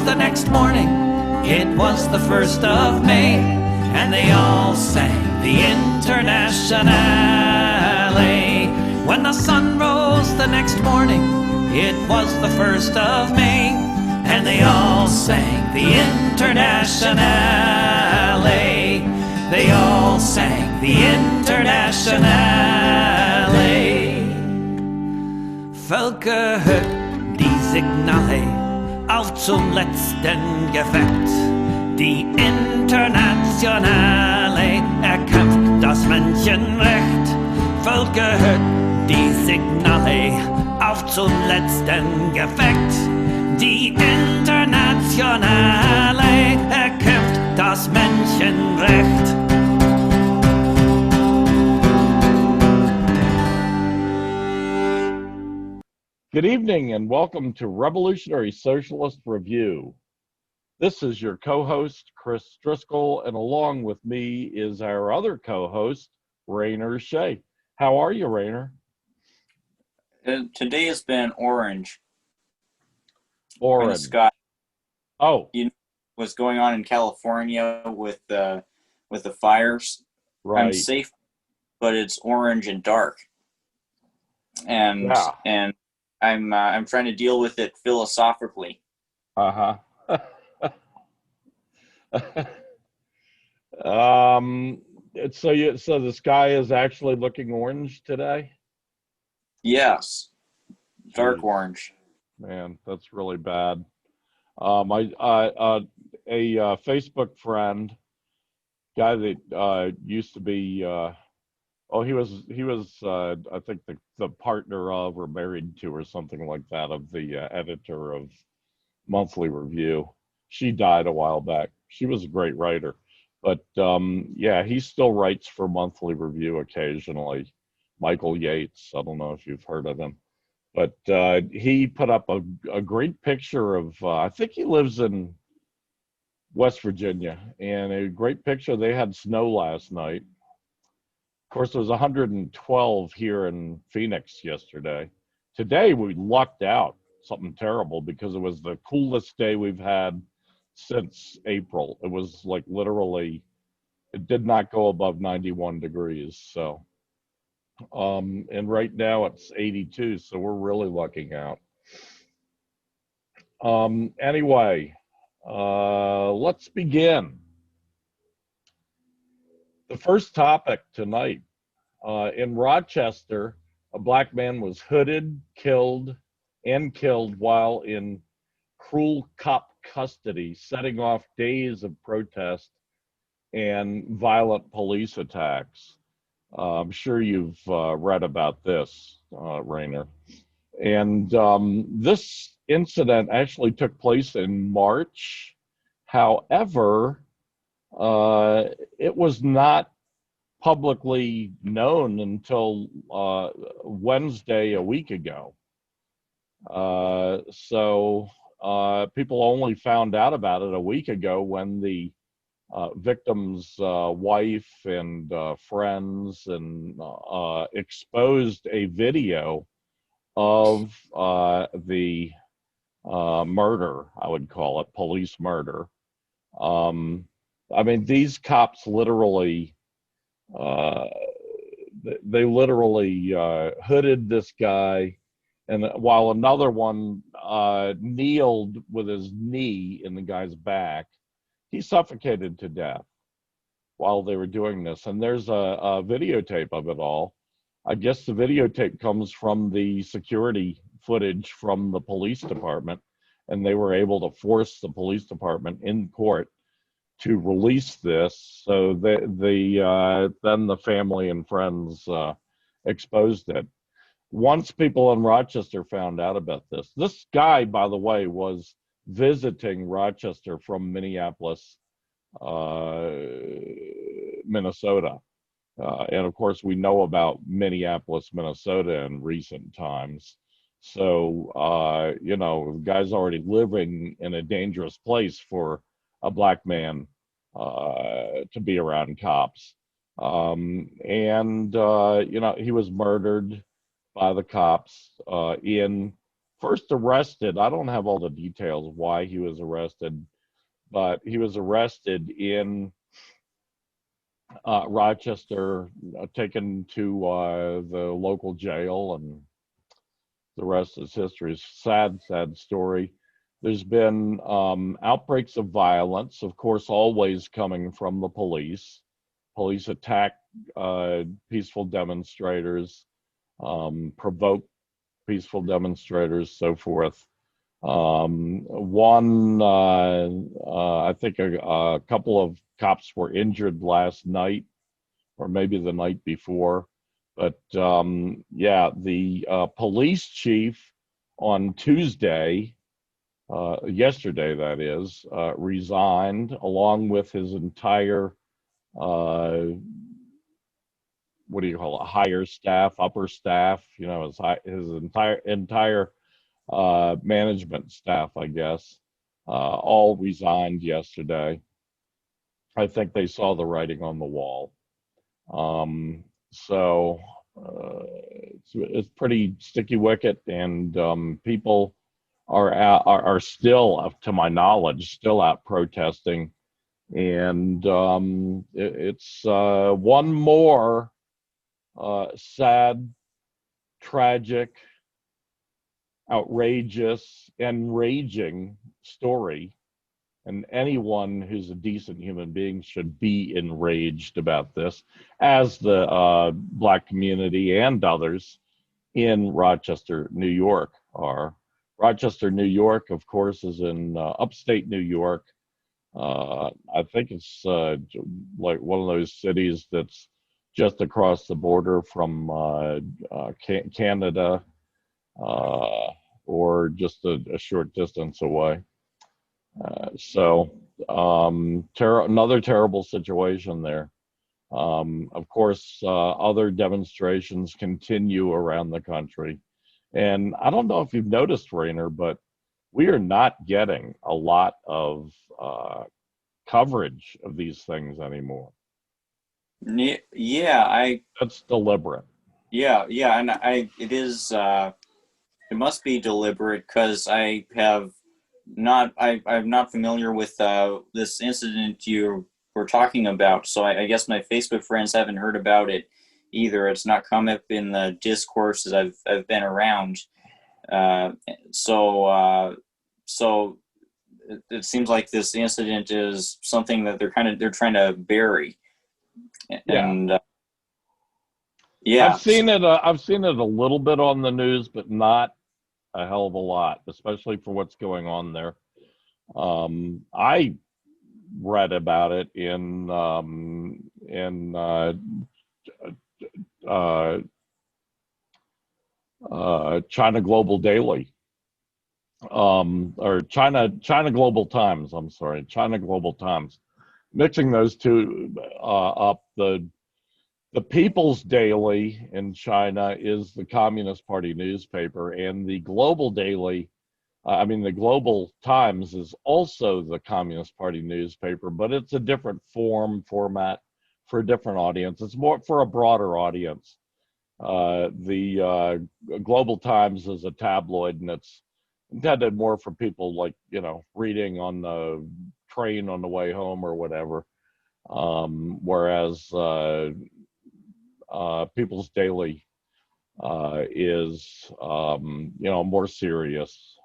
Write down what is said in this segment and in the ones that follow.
the next morning, it was the 1st of May, and they all sang the Internationale. When the sun rose the next morning, it was the 1st of May, and they all sang the Internationale. They all sang the Internationale. Völker hört die Signale auf zum letzten Gefecht. Die Internationale erkämpft das Menschenrecht. Völker hört die Signale auf zum letzten Gefecht. Die Internationale erkämpft das Menschenrecht. Good evening and welcome to Revolutionary Socialist Review. This is your co-host, Chris Driscoll, and along with me is our other co-host, Rainer Shea. How are you, Rainer? Today has been orange. Orange. Scott. Oh. You know what's going on in California with the fires? Right. I'm safe, but it's orange and dark. And I'm trying to deal with it philosophically. Uh-huh. So the sky is actually looking orange today? Yes. Dark Jeez. Orange. Man, that's really bad. A Facebook friend, guy that used to be he was I think the partner of or married to or something like that of the editor of Monthly Review. She died a while back. She was a great writer, but he still writes for Monthly Review occasionally. Michael Yates, I don't know if you've heard of him, but he put up a great picture of I think he lives in West Virginia, and a great picture. They had snow last night. Of course, it was 112 here in Phoenix yesterday. Today, we lucked out something terrible because it was the coolest day we've had since April. It was like literally, it did not go above 91 degrees. So, and right now it's 82, so we're really lucking out. Anyway, let's begin. The first topic tonight, in Rochester, a black man was hooded, killed while in cruel cop custody, setting off days of protest and violent police attacks. I'm sure you've read about this, Rainer. And this incident actually took place in March. However, it was not publicly known until Wednesday a week ago. So people only found out about it a week ago when the victim's wife and friends and exposed a video of the murder, I would call it, police murder. I mean, these cops literally, they literally hooded this guy, and while another one kneeled with his knee in the guy's back, he suffocated to death while they were doing this. And there's a videotape of it all. I guess the videotape comes from the security footage from the police department, and they were able to force the police department in court to release this. So then the family and friends exposed it. Once people in Rochester found out about this guy, by the way, was visiting Rochester from Minneapolis, Minnesota. And of course, we know about Minneapolis, Minnesota in recent times. So, the guy's already living in a dangerous place for a black man to be around cops. He was murdered by the cops in first arrested. I don't have all the details why he was arrested, but he was arrested in Rochester, taken to the local jail, and the rest is history. Sad, sad story. There's been outbreaks of violence, of course, always coming from the police. Police attack peaceful demonstrators, provoke peaceful demonstrators, so forth. I think a couple of cops were injured last night, or maybe the night before. But yeah, the police chief on Tuesday, yesterday that is, resigned along with his entire, what do you call it, higher staff, upper staff, you know, his entire management staff, I guess, all resigned yesterday. I think they saw the writing on the wall. So it's pretty sticky wicket, and people are still, to my knowledge, still out protesting, and it's one more sad, tragic, outrageous, enraging story. And anyone who's a decent human being should be enraged about this, as the Black community and others in Rochester, New York are. Rochester, New York, of course, is in upstate New York. I think it's like one of those cities that's just across the border from Canada, or just a short distance away. So another terrible situation there. Of course, other demonstrations continue around the country. And I don't know if you've noticed, Rainer, but we are not getting a lot of coverage of these things anymore. Yeah, that's deliberate. Yeah, and it is. It must be deliberate, because I'm not familiar with this incident you were talking about. So I guess my Facebook friends haven't heard about it either. It's not come up in the discourses I've been around. So it seems like this incident is something that they're trying to bury. And yeah, I've seen it a little bit on the news, but not a hell of a lot, especially for what's going on there. I read about it in China Global Daily, or China Global Times. I'm sorry, China Global Times. Mixing those two up, the People's Daily in China is the Communist Party newspaper, and the Global Daily, the Global Times is also the Communist Party newspaper, but it's a different format for a different audience. It's more for a broader audience. The Global Times is a tabloid, and it's intended more for people like, reading on the train on the way home or whatever. Whereas People's Daily is, more serious.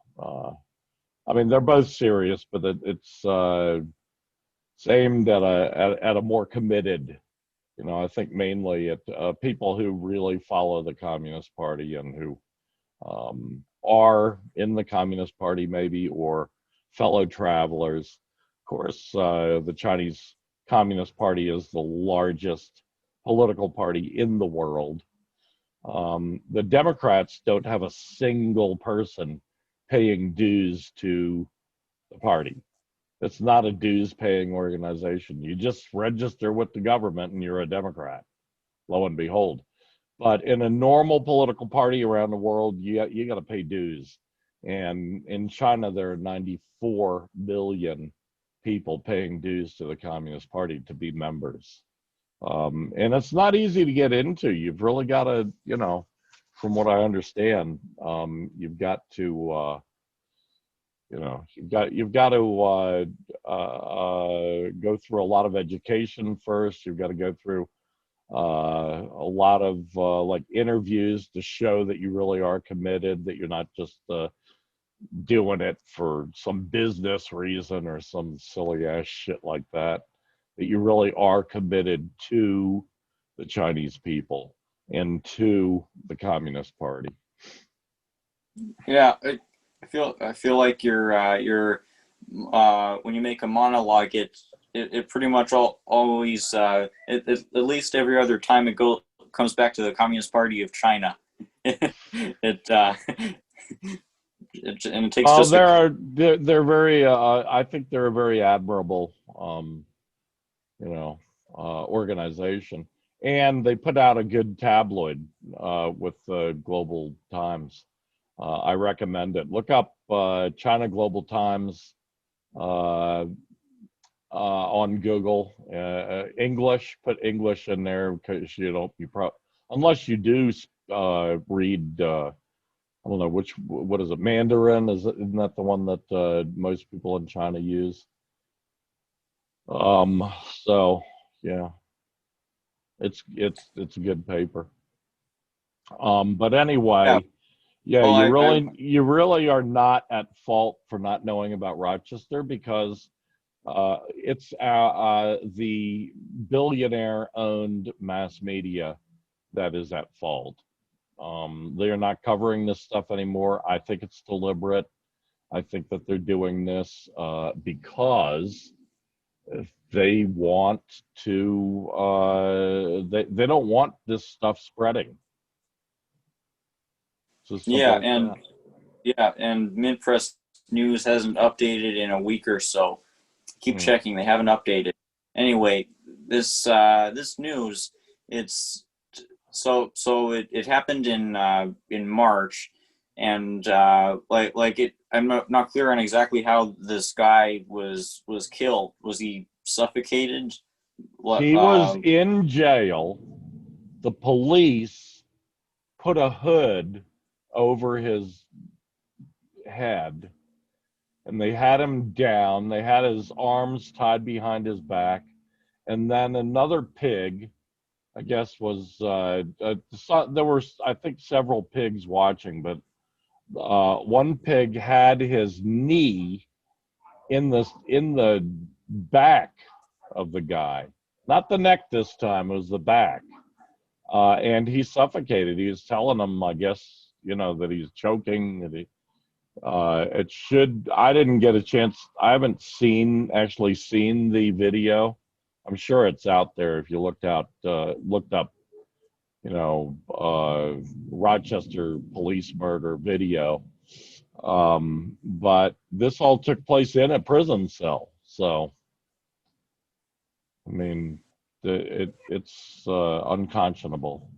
They're both serious, but it's aimed at a more committed, I think mainly at people who really follow the Communist Party and who are in the Communist Party maybe, or fellow travelers. Of course, the Chinese Communist Party is the largest political party in the world. The Democrats don't have a single person paying dues to the party. It's not a dues-paying organization. You just register with the government and you're a Democrat, lo and behold. But in a normal political party around the world, you got to pay dues. And in China, there are 94 million people paying dues to the Communist Party to be members. And it's not easy to get into. You've really got to, from what I understand, you've got to, you've got to go through a lot of education first. You've got to go through a lot of like interviews to show that you really are committed, that you're not just doing it for some business reason or some silly ass shit like that, that you really are committed to the Chinese people and to the Communist Party. Yeah, I feel like you're when you make a monologue, it pretty much always at least every other time comes back to the Communist Party of China. And it takes just they're very I think they're a very admirable organization, and they put out a good tabloid with the Global Times. I recommend it. Look up China Global Times on Google. English, put English in there, because unless you do read I don't know what is it, Mandarin? Isn't that the one that most people in China use? So yeah, it's a good paper. But anyway, yeah, well, you really are not at fault for not knowing about Rochester, because it's the billionaire-owned mass media that is at fault. They are not covering this stuff anymore. I think it's deliberate. I think that they're doing this because they want to. They don't want this stuff spreading. yeah, and Midpress News hasn't updated in a week or so. Keep checking; they haven't updated. Anyway, this news, it's. So it happened in March, and I'm not clear on exactly how this guy was killed. Was he suffocated? He was in jail. The police put a hood over his head, and they had him down. They had his arms tied behind his back, and then another pig, I guess, was there were, I think, several pigs watching, but one pig had his knee in the back of the guy, not the neck this time. It was the back, and he suffocated. He was telling them, I guess, that he's choking. That I didn't get a chance. I haven't actually seen the video. I'm sure it's out there if you looked up, Rochester police murder video. But this all took place in a prison cell. So, I mean, it's unconscionable.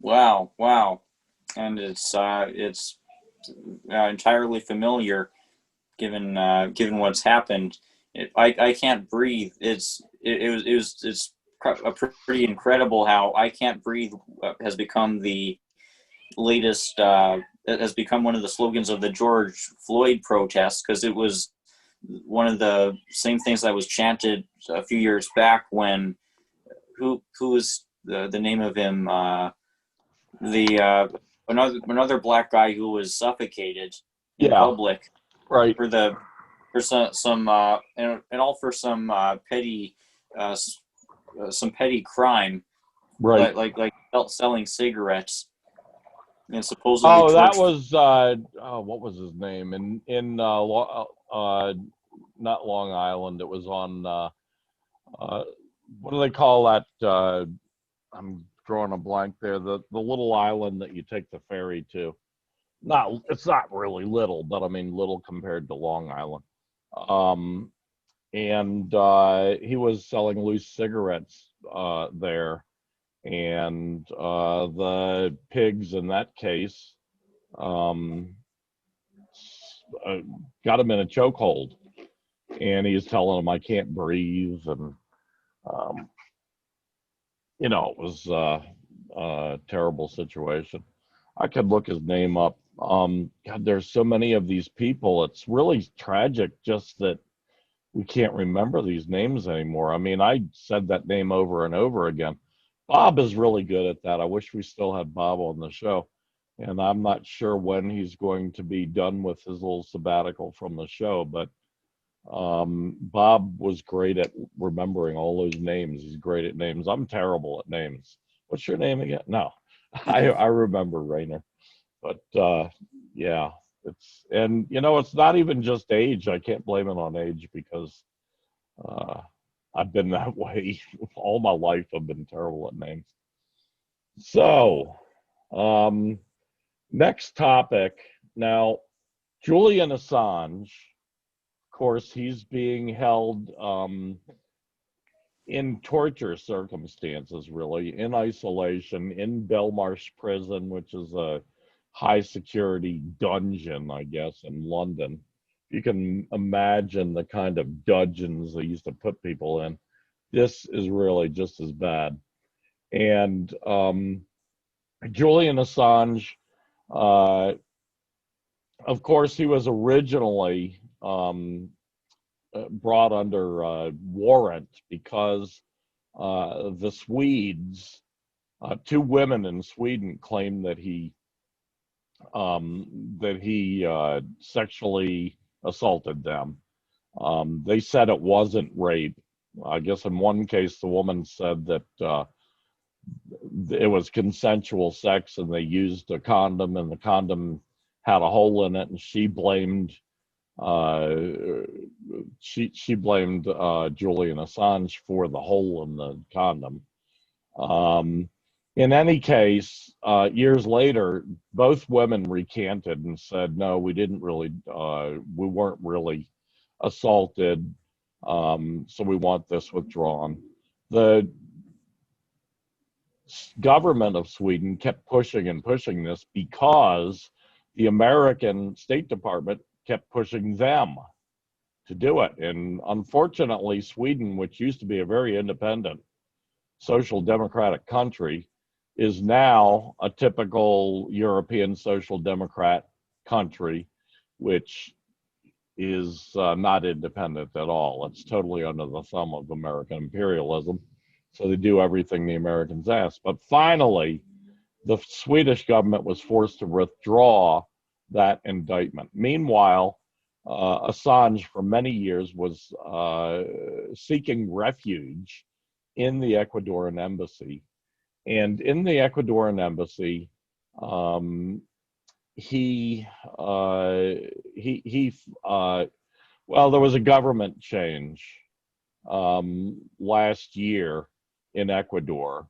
Wow, and it's entirely familiar, given what's happened. I can't breathe. It's pretty incredible how "I Can't Breathe" has become the latest. It has become one of the slogans of the George Floyd protests, because it was one of the same things that was chanted a few years back when who was the name of him, another black guy who was suffocated in public, right, for some petty crime, right, like selling cigarettes, and supposedly. Oh, that was what was his name? In not Long Island. It was on what do they call that? I'm drawing a blank there. The little island that you take the ferry to. It's not really little, but I mean little compared to Long Island. And he was selling loose cigarettes there, and the pigs in that case got him in a chokehold, and he's telling him, "I can't breathe," and it was a terrible situation. I could look his name up. God, there's so many of these people. It's really tragic just that we can't remember these names anymore. I mean, I said that name over and over again. Bob is really good at that. I wish we still had Bob on the show. And I'm not sure when he's going to be done with his little sabbatical from the show, but Bob was great at remembering all those names. He's great at names. I'm terrible at names. What's your name again? No, I remember Rainer. But yeah, and it's not even just age. I can't blame it on age because I've been that way all my life. I've been terrible at names. So, next topic. Now, Julian Assange, of course, he's being held in torture circumstances, really, in isolation, in Belmarsh prison, which is a high security dungeon, I guess, in London. You can imagine the kind of dungeons they used to put people in. This is really just as bad. And Julian Assange, of course, he was originally brought under warrant because the Swedes, two women in Sweden, claimed that he sexually assaulted them. They said it wasn't rape. I guess in one case, the woman said that it was consensual sex and they used a condom and the condom had a hole in it, and she blamed Julian Assange for the hole in the condom. In any case, years later, both women recanted and said, no, we weren't really assaulted, so we want this withdrawn. The government of Sweden kept pushing and pushing this because the American State Department kept pushing them to do it. And unfortunately, Sweden, which used to be a very independent social democratic country, is now a typical European social democrat country, which is not independent at all. It's totally under the thumb of American imperialism. So they do everything the Americans ask. But finally, the Swedish government was forced to withdraw that indictment. Meanwhile, Assange for many years was seeking refuge in the Ecuadorian embassy. And in the Ecuadorian embassy, well, there was a government change last year in Ecuador.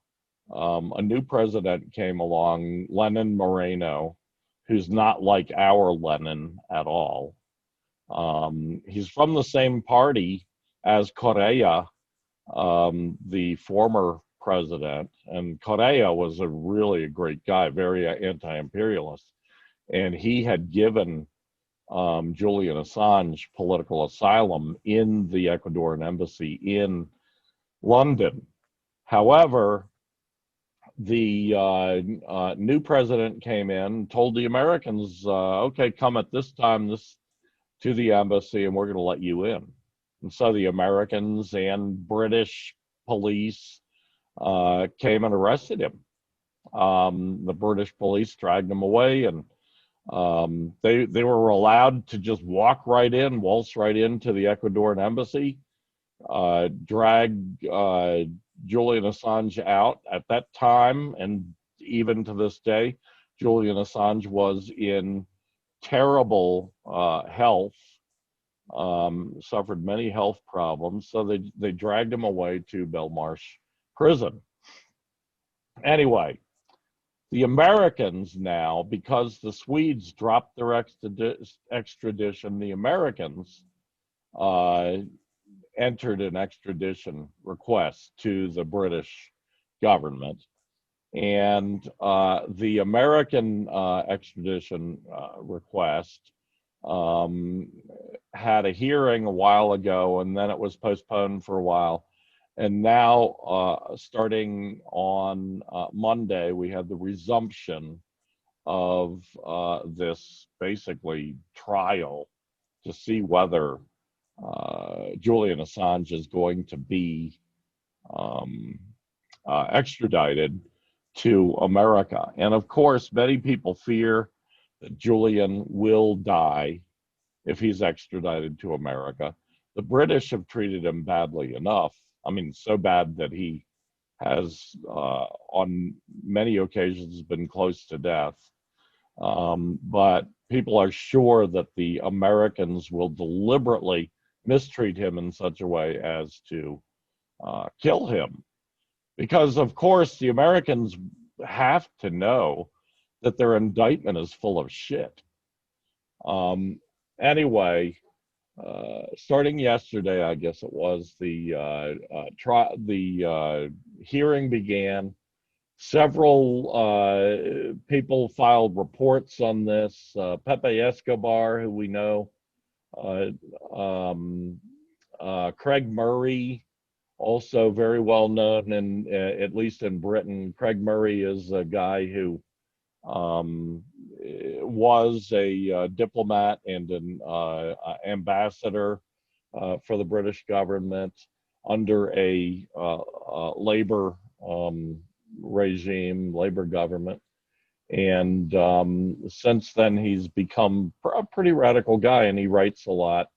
A new president came along, Lenin Moreno, who's not like our Lenin at all. He's from the same party as Correa, the former president, and Correa was really a great guy, very anti-imperialist, and he had given Julian Assange political asylum in the Ecuadorian embassy in London. However, the new president came in, told the Americans, okay, come at this time to the embassy and we're going to let you in. And so the Americans and British police came and arrested him. The British police dragged him away, and they were allowed to just walk right in, waltz right into the Ecuadorian embassy, drag Julian Assange out. At that time, and even to this day, Julian Assange was in terrible health, suffered many health problems, so they dragged him away to Belmarsh prison. Anyway, the Americans now, because the Swedes dropped their extradition, the Americans entered an extradition request to the British government. And the American extradition request had a hearing a while ago, and then it was postponed for a while. And now, starting on Monday, we had the resumption of this basically trial to see whether Julian Assange is going to be extradited to America. And of course, many people fear that Julian will die if he's extradited to America. The British have treated him badly enough. I mean, so bad that he has, on many occasions, been close to death. But people are sure that the Americans will deliberately mistreat him in such a way as to kill him. Because, of course, the Americans have to know that their indictment is full of shit. Anyway, starting yesterday, I guess it was, the hearing began. Several people filed reports on this. Pepe Escobar, who we know, Craig Murray, also very well known in at least in Britain. Craig Murray is a guy who was a diplomat and an ambassador for the British government under a labor regime, labor government. And since then, he's become a pretty radical guy, and he writes a lot.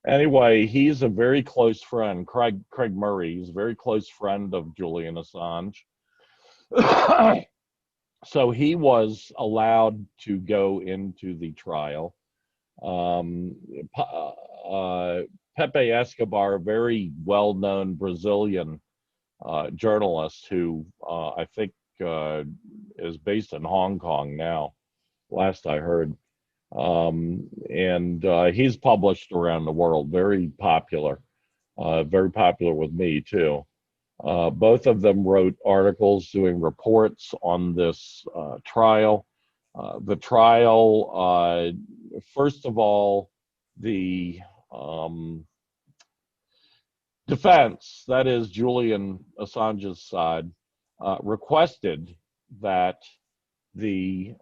Anyway, he's a very close friend, Craig Murray. He's a very close friend of Julian Assange. So he was allowed to go into the trial. Pepe Escobar, a very well-known Brazilian journalist who I think is based in Hong Kong now, last I heard. And he's published around the world, very popular with me too. Both of them wrote articles doing reports on this trial. The trial, first of all, the defense, that is Julian Assange's side, requested that the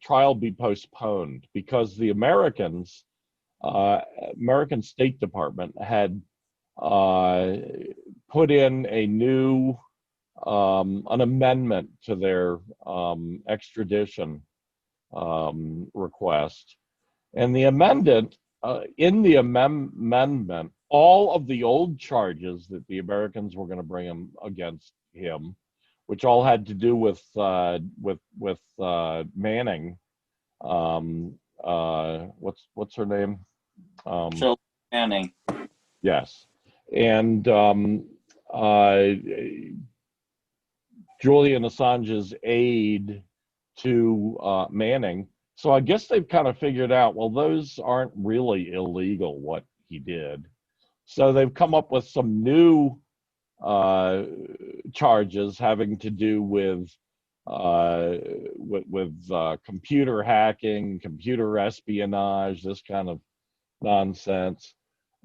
trial be postponed because the American State Department had put in a new an amendment to their extradition request, and the amendment in the amendment, all of the old charges that the Americans were going to bring him against him, which all had to do with Manning. What's her name? Jill Manning. Yes, and Julian Assange's aide to Manning. So I guess they've kind of figured out, well, those aren't really illegal, what he did. So they've come up with some new charges having to do with computer hacking, computer espionage, this kind of nonsense.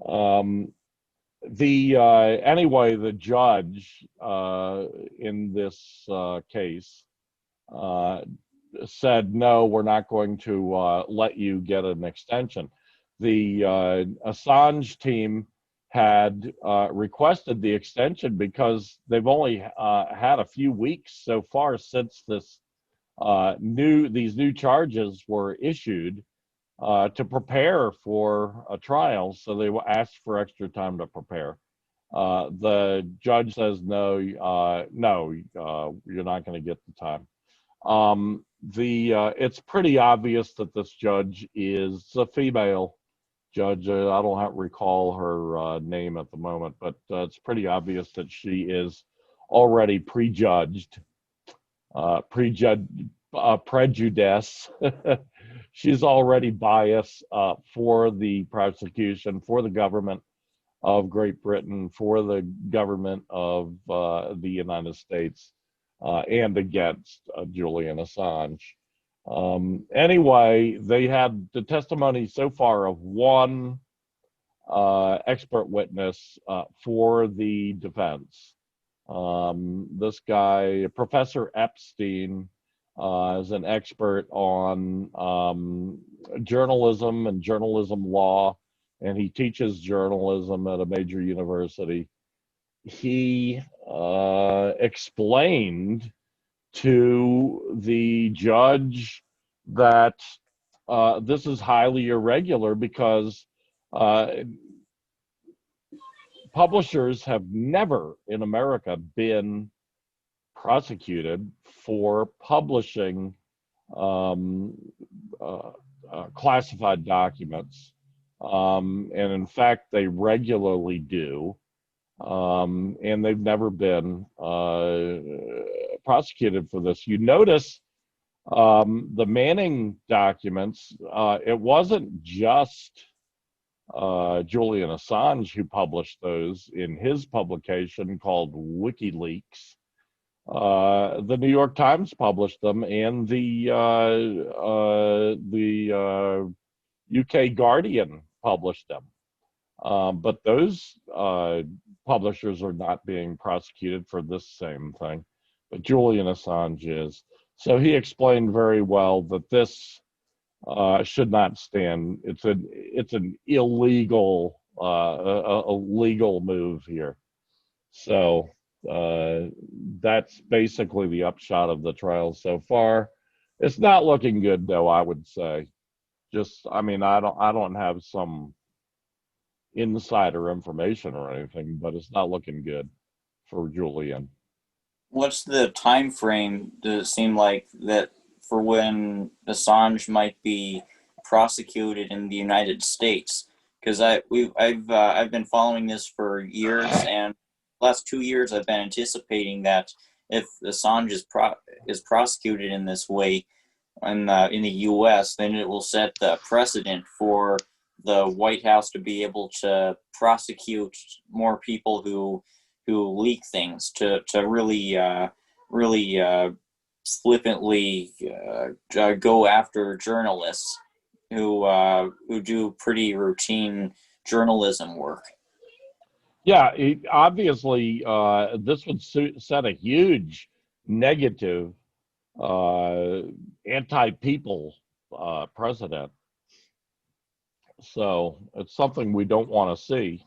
Anyway, the judge in this case said, no, we're not going to let you get an extension. The Assange team had requested the extension because they've only had a few weeks so far since these new charges were issued to prepare for a trial. So they asked for extra time to prepare. The judge says, no, you're not going to get the time. It's pretty obvious that this judge is a female judge. I don't recall her name at the moment, but it's pretty obvious that she is already prejudiced. Prejudice. She's already biased for the prosecution, for the government of Great Britain, for the government of the United States, and against Julian Assange. Anyway, they had the testimony so far of one expert witness for the defense. This guy, Professor Epstein, is an expert on journalism and journalism law, and he teaches journalism at a major university. He explained to the judge that this is highly irregular because publishers have never in America been prosecuted for publishing classified documents. And in fact, they regularly do. And they've never been prosecuted for this. You notice the Manning documents, it wasn't just Julian Assange who published those in his publication called WikiLeaks. The New York Times published them, and the UK Guardian published them. But those publishers are not being prosecuted for this same thing. But Julian Assange is. So he explained very well that this should not stand. It's an illegal, a legal move here. So that's basically the upshot of the trial so far. It's not looking good, though, I would say. I don't have some insider information or anything, but it's not looking good for Julian. What's the time frame? Does it seem like that for when Assange might be prosecuted in the United States? Because I've been following this for years, and the last 2 years I've been anticipating that if Assange is prosecuted in this way in the U.S., then it will set the precedent for the White House to be able to prosecute more people who leak things, to really flippantly go after journalists who do pretty routine journalism work. Yeah, obviously, this would set a huge negative anti-people precedent. So it's something we don't want to see.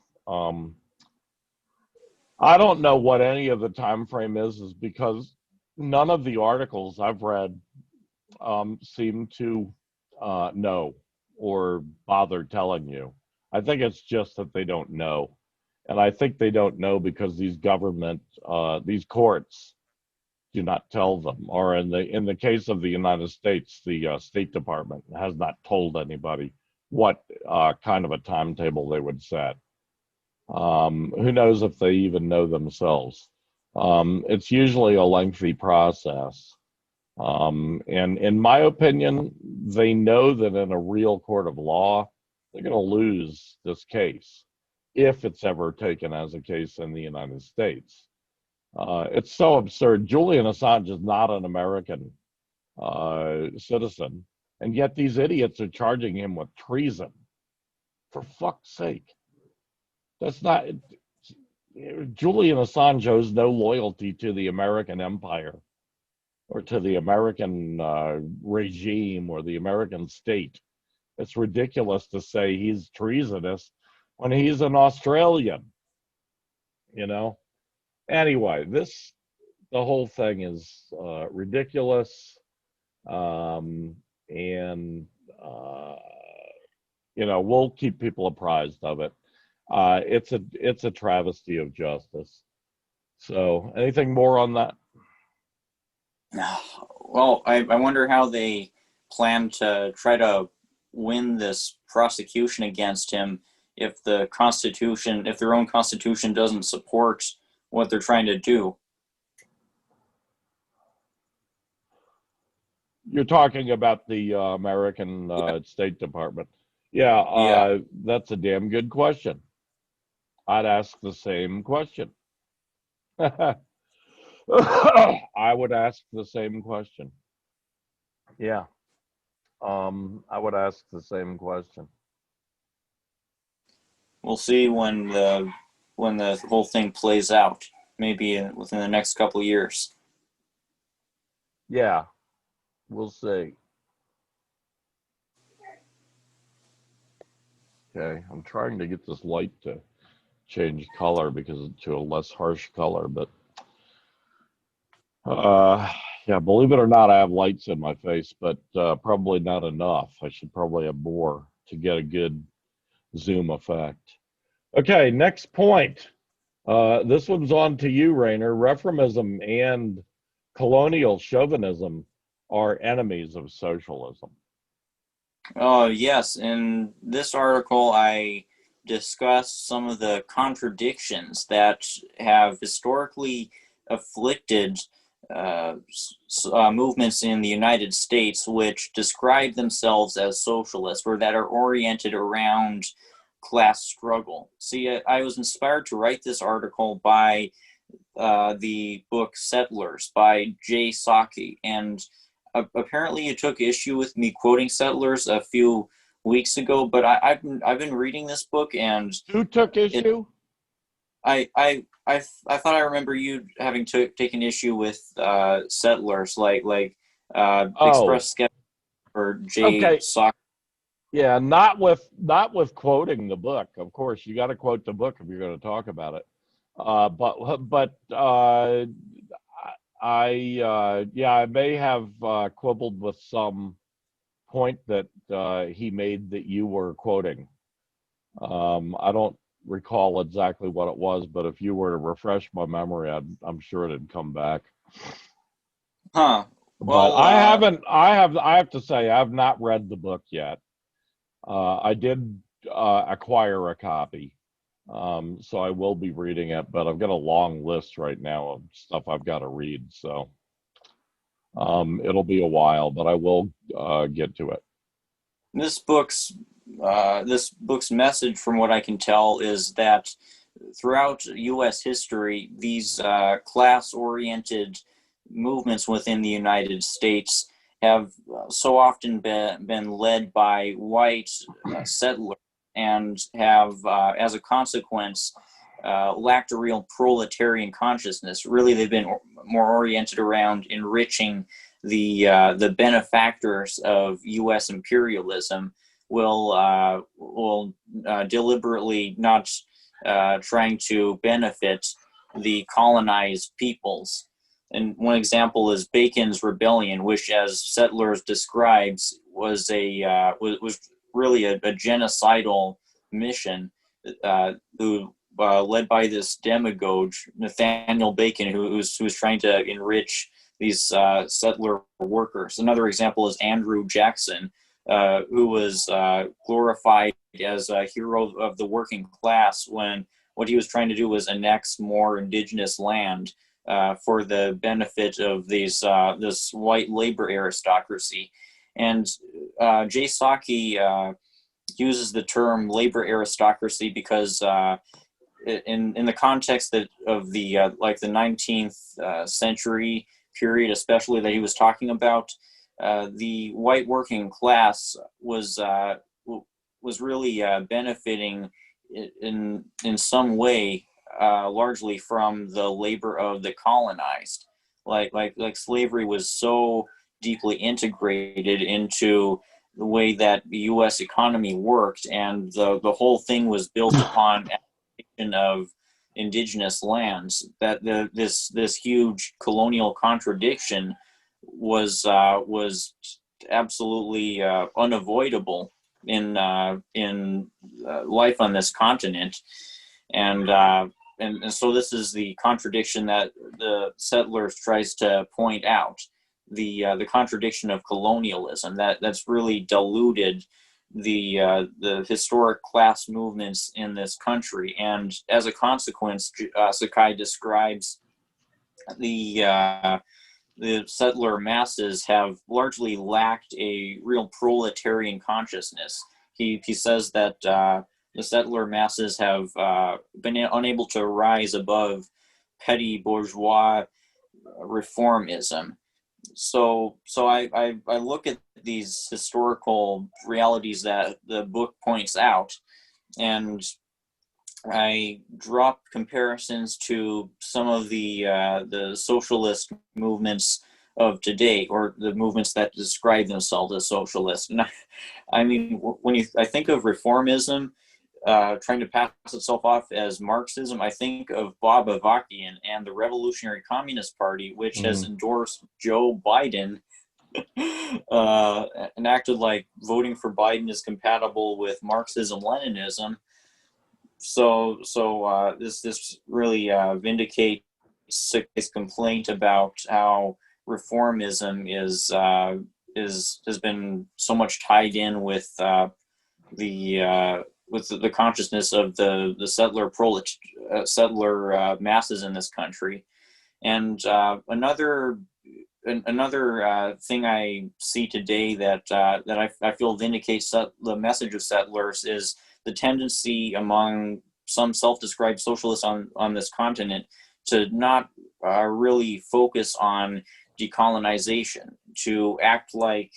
I don't know what any of the time frame is because none of the articles I've read seem to know or bother telling you. I think it's just that they don't know. And I think they don't know because these courts do not tell them. Or in the case of the United States, the State Department has not told anybody what kind of a timetable they would set. Who knows if they even know themselves? It's usually a lengthy process. And in my opinion, they know that in a real court of law, they're going to lose this case if it's ever taken as a case in the United States. It's so absurd. Julian Assange is not an American citizen, and yet these idiots are charging him with treason. For fuck's sake. That's not... Julian Assange owes no loyalty to the American empire or to the American regime or the American state. It's ridiculous to say he's treasonous when he's an Australian, you know? Anyway, the whole thing is ridiculous. And, we'll keep people apprised of it. It's a travesty of justice. So, anything more on that? Well, I wonder how they plan to try to win this prosecution against him if their own constitution doesn't support what they're trying to do. You're talking about the American State Department. Yeah, that's a damn good question. I'd ask the same question. I would ask the same question. Yeah. I would ask the same question. We'll see when the whole thing plays out, maybe within the next couple of years. Yeah. We'll see. Okay, I'm trying to get this light to change color because to a less harsh color, but yeah, believe it or not, I have lights in my face, but probably not enough. I should probably have more to get a good zoom effect. Okay, next point. This one's on to you, Rainer. Reformism and colonial chauvinism are enemies of socialism. Oh, yes. In this article, I discuss some of the contradictions that have historically afflicted movements in the United States which describe themselves as socialist or that are oriented around class struggle. See, I was inspired to write this article by the book Settlers by Jay Saki, and apparently you took issue with me quoting Settlers a few weeks ago, but I've been reading this book, and who took issue? I thought I remember you having taken issue with Settlers, like Express Skeptic or Jay Saki. Yeah, not with quoting the book. Of course, you got to quote the book if you're going to talk about it. But I may have quibbled with some point that he made that you were quoting. I don't recall exactly what it was, but if you were to refresh my memory, I'm sure it'd come back. Huh. Well, But I have to say, I've not read the book yet. I did acquire a copy. So I will be reading it, but I've got a long list right now of stuff I've got to read. So it'll be a while, but I will get to it. This book's message, from what I can tell, is that throughout U.S. history, these class-oriented movements within the United States have so often been led by white settlers and have, as a consequence, lacked a real proletarian consciousness. Really, they've been more oriented around enriching the benefactors of U.S. imperialism, will deliberately not trying to benefit the colonized peoples. And one example is Bacon's Rebellion, which, as Settlers describes, was really a genocidal mission, led by this demagogue Nathaniel Bacon, who was trying to enrich these settler workers. Another example is Andrew Jackson, who was glorified as a hero of the working class when what he was trying to do was annex more indigenous land for the benefit of this white labor aristocracy. And Jay Saki uses the term labor aristocracy because in the context of the like the 19th century period, especially, that he was talking about, the white working class was really benefiting in some way, largely from the labor of the colonized. Like slavery was so deeply integrated into the way that the U.S. economy worked, and the whole thing was built upon acquisition of indigenous lands, that this huge colonial contradiction was absolutely unavoidable in life on this continent. And so this is the contradiction that the Settlers tries to point out, the contradiction of colonialism that's really diluted the historic class movements in this country. And as a consequence, Sakai describes the settler masses have largely lacked a real proletarian consciousness. He says that the settler masses have been unable to rise above petty bourgeois reformism. So I look at these historical realities that the book points out, and I drop comparisons to some of the socialist movements of today, or the movements that describe themselves as socialist. And I mean, when I think of reformism trying to pass itself off as Marxism, I think of Bob Avakian and the Revolutionary Communist Party, which has endorsed Joe Biden and acted like voting for Biden is compatible with Marxism-Leninism. So this really vindicates his complaint about how reformism has been so much tied in with the consciousness of the settler masses in this country. And another thing I see today that I feel vindicates the message of settlers is the tendency among some self-described socialists on this continent to not really focus on decolonization, to act like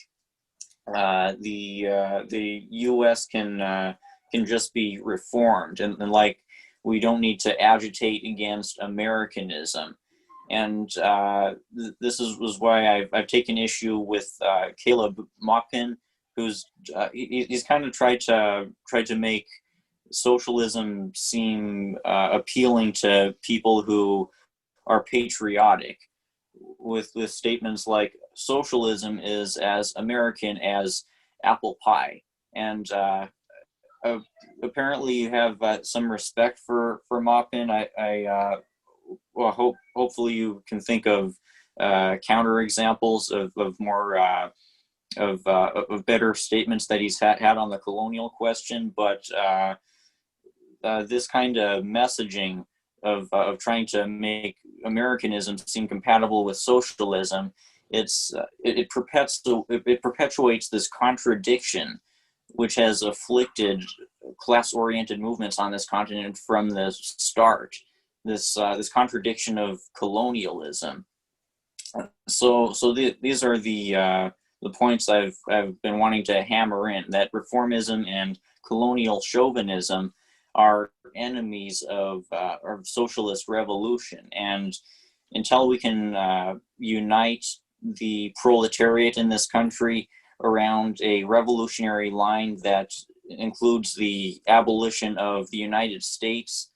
the U.S. can just be reformed, and like we don't need to agitate against Americanism. And this was why I've taken issue with Caleb Maupin, who's he's kind of tried to make socialism seem appealing to people who are patriotic, with statements like socialism is as American as apple pie. And apparently you have some respect for Maupin. Hopefully you can think of counter examples of more of better statements that he's had on the colonial question. But this kind of messaging of trying to make Americanism seem compatible with socialism, it perpetuates this contradiction which has afflicted class-oriented movements on this continent from the start. This contradiction of colonialism. These are the points I've been wanting to hammer in, that reformism and colonial chauvinism are enemies of socialist revolution. And until we can unite the proletariat in this country around a revolutionary line that includes the abolition of the United States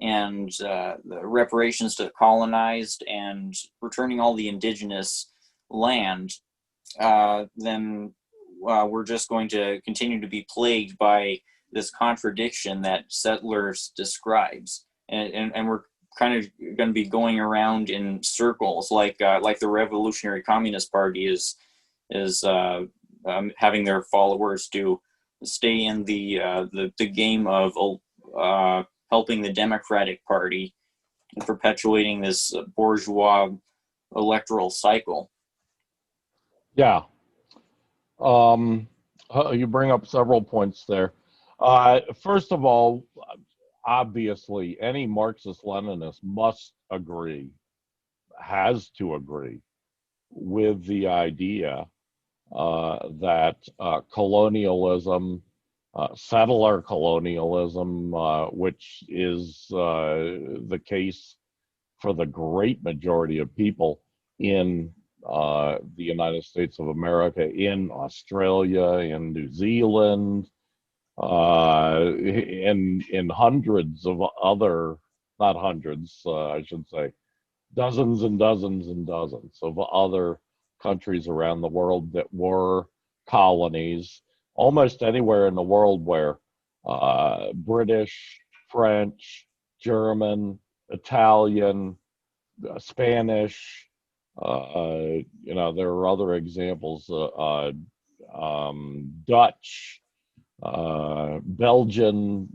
and the reparations to the colonized and returning all the indigenous land, then we're just going to continue to be plagued by this contradiction that settlers describes, and we're kind of going to be going around in circles, like the Revolutionary Communist Party is having their followers to stay in the game of helping the Democratic Party and perpetuating this bourgeois electoral cycle. Yeah. You bring up several points there. First of all, obviously, any Marxist-Leninist must agree, has to agree with the idea that colonialism, settler colonialism, which is the case for the great majority of people in the United States of America, in Australia, in New Zealand, in hundreds of other, not hundreds, I should say, dozens and dozens and dozens of other countries around the world that were colonies, almost anywhere in the world where British, French, German, Italian, Spanish, there are other examples, Dutch, Belgian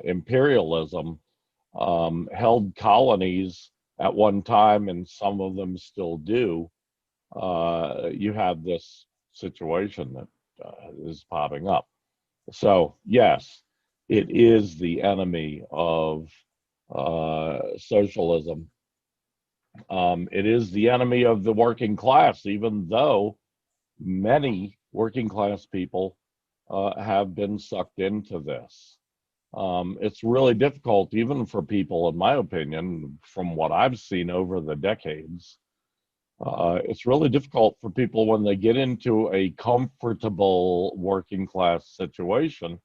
imperialism held colonies at one time, and some of them still do. You have this situation that is popping up. So yes, it is the enemy of socialism. It is the enemy of the working class, even though many working class people have been sucked into this. It's really difficult, even for people, in my opinion, from what I've seen over the decades, It's really difficult for people when they get into a comfortable working class situation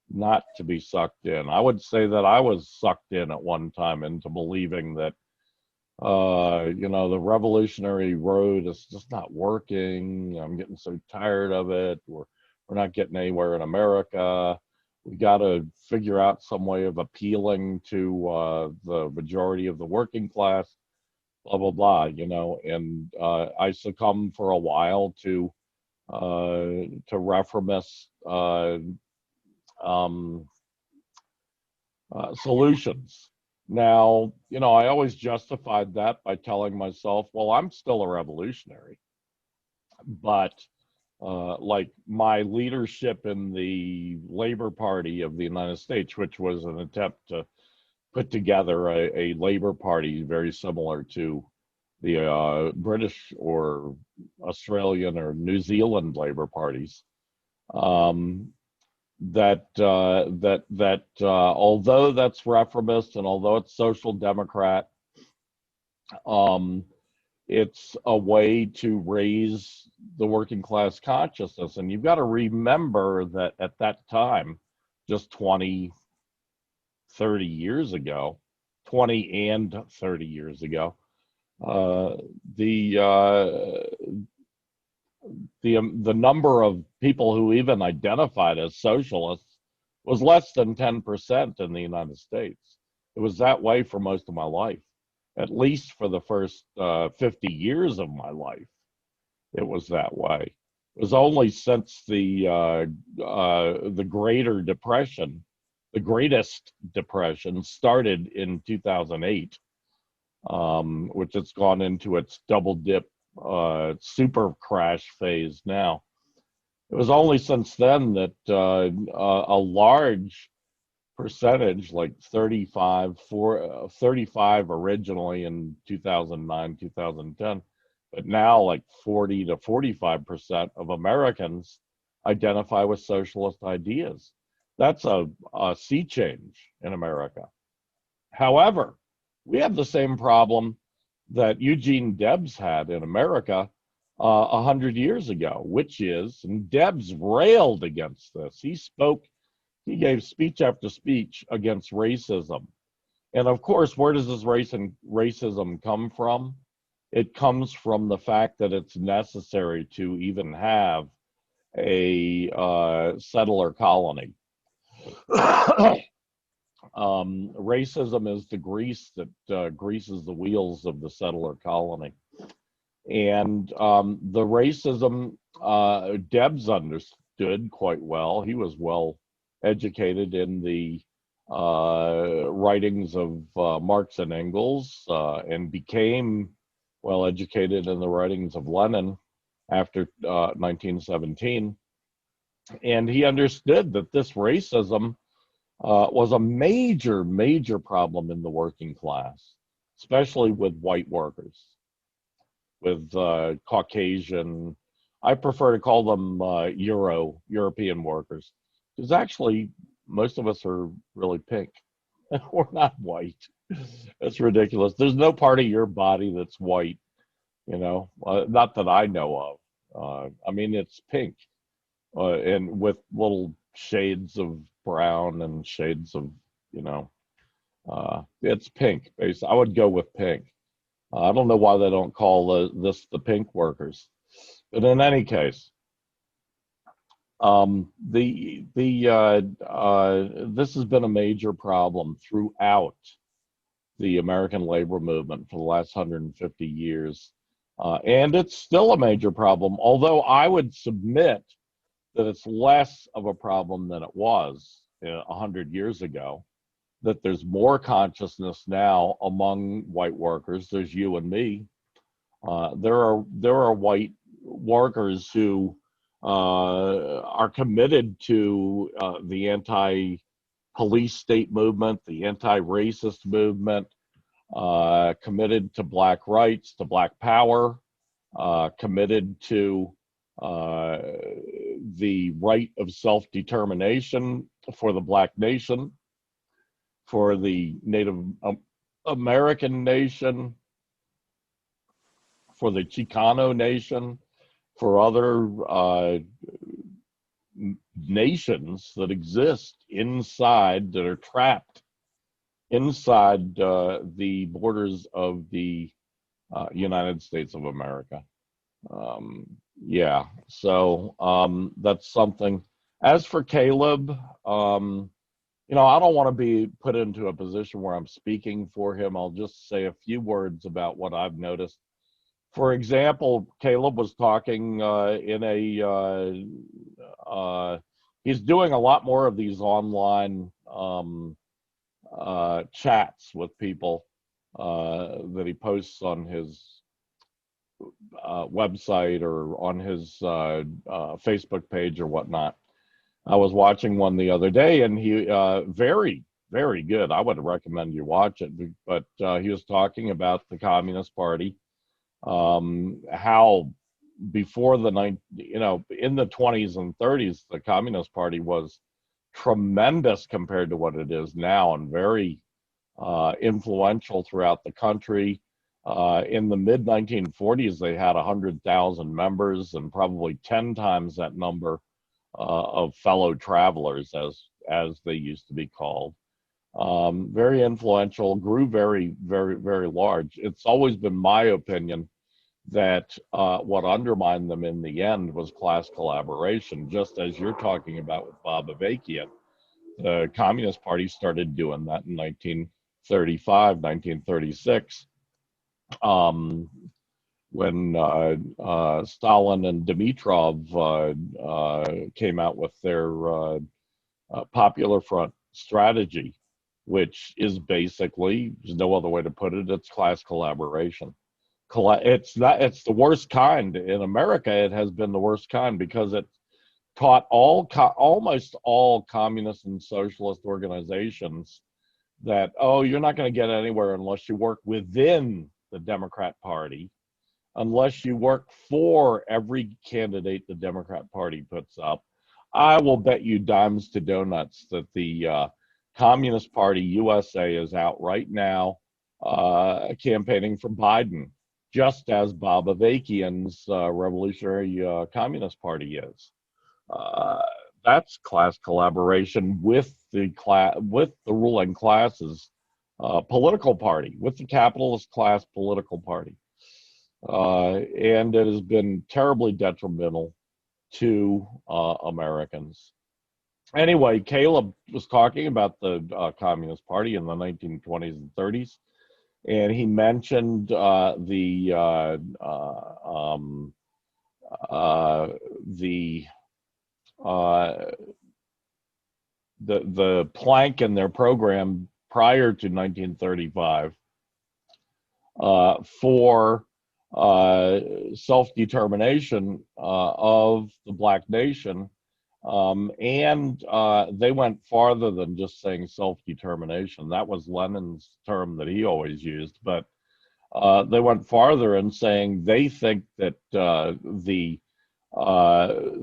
not to be sucked in. I would say that I was sucked in at one time into believing that, the revolutionary road is just not working. I'm getting so tired of it. We're not getting anywhere in America. We got to figure out some way of appealing to the majority of the working class, blah, blah, blah, and I succumbed for a while to reformist solutions. Now, I always justified that by telling myself, well, I'm still a revolutionary, but like my leadership in the Labor Party of the United States, which was an attempt to put together a Labor Party very similar to the British or Australian or New Zealand Labor parties, although that's reformist and although it's social democrat, it's a way to raise the working class consciousness. And you've got to remember that at that time, just 20 and 30 years ago, the number of people who even identified as socialists was less than 10% in the United States. It was that way for most of my life, at least for the first 50 years of my life. It was that way. It was only since the greatest depression started in 2008, which it's gone into its double dip super crash phase now. It was only since then that a large percentage, like 35 originally in 2009, 2010, but now like 40 to 45% of Americans identify with socialist ideas. That's a sea change in America. However, we have the same problem that Eugene Debs had in America 100 years ago, which is, and Debs railed against this. He gave speech after speech against racism. And of course, where does this racism come from? It comes from the fact that it's necessary to even have a settler colony. Racism is the grease that greases the wheels of the settler colony. And the racism Debs understood quite well. He was well educated in the writings of Marx and Engels, and became well educated in the writings of Lenin after 1917. And he understood that this racism was a major, major problem in the working class, especially with white workers, with Caucasian. I prefer to call them European workers, because actually most of us are really pink. We're not white. That's ridiculous. There's no part of your body that's white, not that I know of. I mean, it's pink, and with little shades of brown and shades of, it's pink. I would go with pink. I don't know why they don't call this the pink workers, but in any case, this has been a major problem throughout the American labor movement for the last 150 years, and it's still a major problem. Although I would submit that it's less of a problem than it was 100 years ago. That there's more consciousness now among white workers. There's you and me. There are white workers who are committed to the anti-police state movement, the anti-racist movement, committed to black rights, to black power, committed to the right of self-determination for the black nation, for the Native American nation, for the Chicano nation, for other nations that exist inside, that are trapped inside the borders of the United States of America. Yeah, so that's something. As for Caleb, you know, I don't want to be put into a position where I'm speaking for him. I'll just say a few words about what I've noticed. For example, Caleb was talking in a, he's doing a lot more of these online chats with people that he posts on his website or on his Facebook page or whatnot. I was watching one the other day, and he very, very good. I would recommend you watch it. But he was talking about the Communist Party, how before the you know, in the 20s and 30s, the Communist Party was tremendous compared to what it is now, and very influential throughout the country. In the mid 1940s, they had 100,000 members, and probably 10 times that number of fellow travelers, as they used to be called. Very influential, grew very, very, very large. It's always been my opinion that what undermined them in the end was class collaboration, just as you're talking about with Bob Avakian. The Communist Party started doing that in 1935, 1936. When Stalin and Dimitrov came out with their Popular Front strategy, which is basically, there's no other way to put it, it's class collaboration. It's the worst kind. In America, it has been the worst kind because it taught almost all communist and socialist organizations that, oh, you're not going to get anywhere unless you work within the Democrat Party, unless you work for every candidate the Democrat Party puts up. I will bet you dimes to donuts that the Communist Party USA is out right now campaigning for Biden, just as Bob Avakian's Revolutionary Communist Party is. That's class collaboration with the ruling class's political party, with the capitalist class political party. And it has been terribly detrimental to Americans. Anyway, Caleb was talking about the Communist Party in the 1920s and 30s, and he mentioned the plank in their program prior to 1935 for self-determination of the Black nation, and they went farther than just saying self-determination. That was Lenin's term that he always used, but they went farther in saying they think that the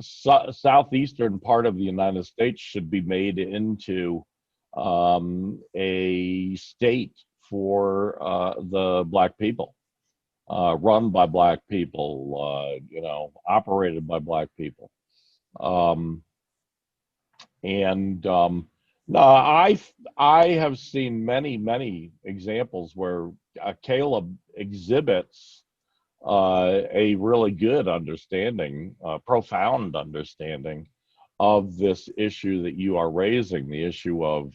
southeastern part of the United States should be made into a state for the Black people, run by Black people, you know, operated by Black people. No, I have seen many examples where Caleb exhibits a really good understanding, profound understanding of this issue that you are raising, the issue of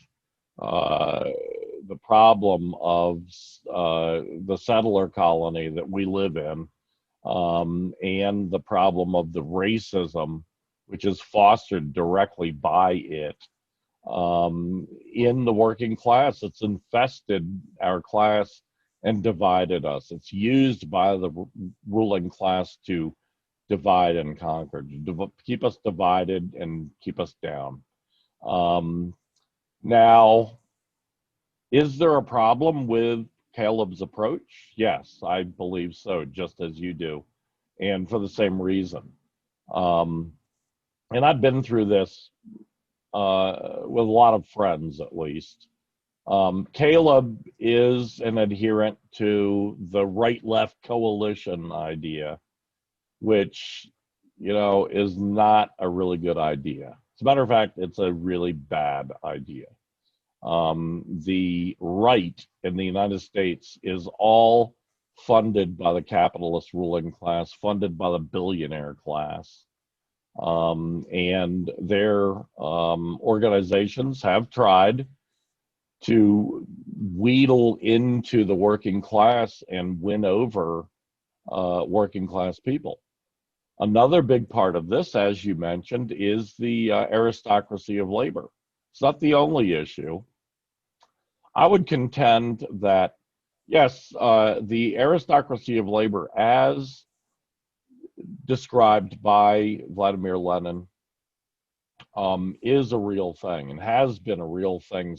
the problem of the settler colony that we live in, and the problem of the racism which is fostered directly by it in the working class. It's infested our class and divided us. It's used by the ruling class to divide and conquer, to keep us divided and keep us down. Now, is there a problem with Caleb's approach? Yes, I believe so, just as you do, and for the same reason. And I've been through this with a lot of friends, at least. Caleb is an adherent to the right-left coalition idea, which, is not a really good idea. As a matter of fact, it's a really bad idea. The right in the United States is all funded by the capitalist ruling class, funded by the billionaire class. And their organizations have tried to wheedle into the working class and win over working class people. Another big part of this, as you mentioned, is the aristocracy of labor. It's not the only issue. I would contend that, yes, the aristocracy of labor, as described by Vladimir Lenin, is a real thing and has been a real thing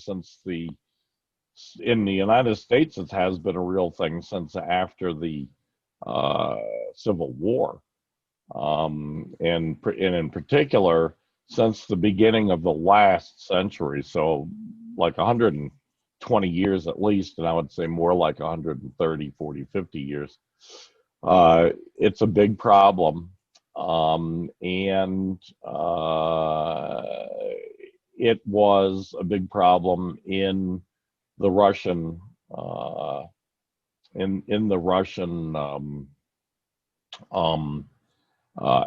in the United States, it has been a real thing since after the Civil War. And in particular, since the beginning of the last century, so like 120 years at least, and I would say more like 130, 40, 50 years, it's a big problem. And it was a big problem in the Russian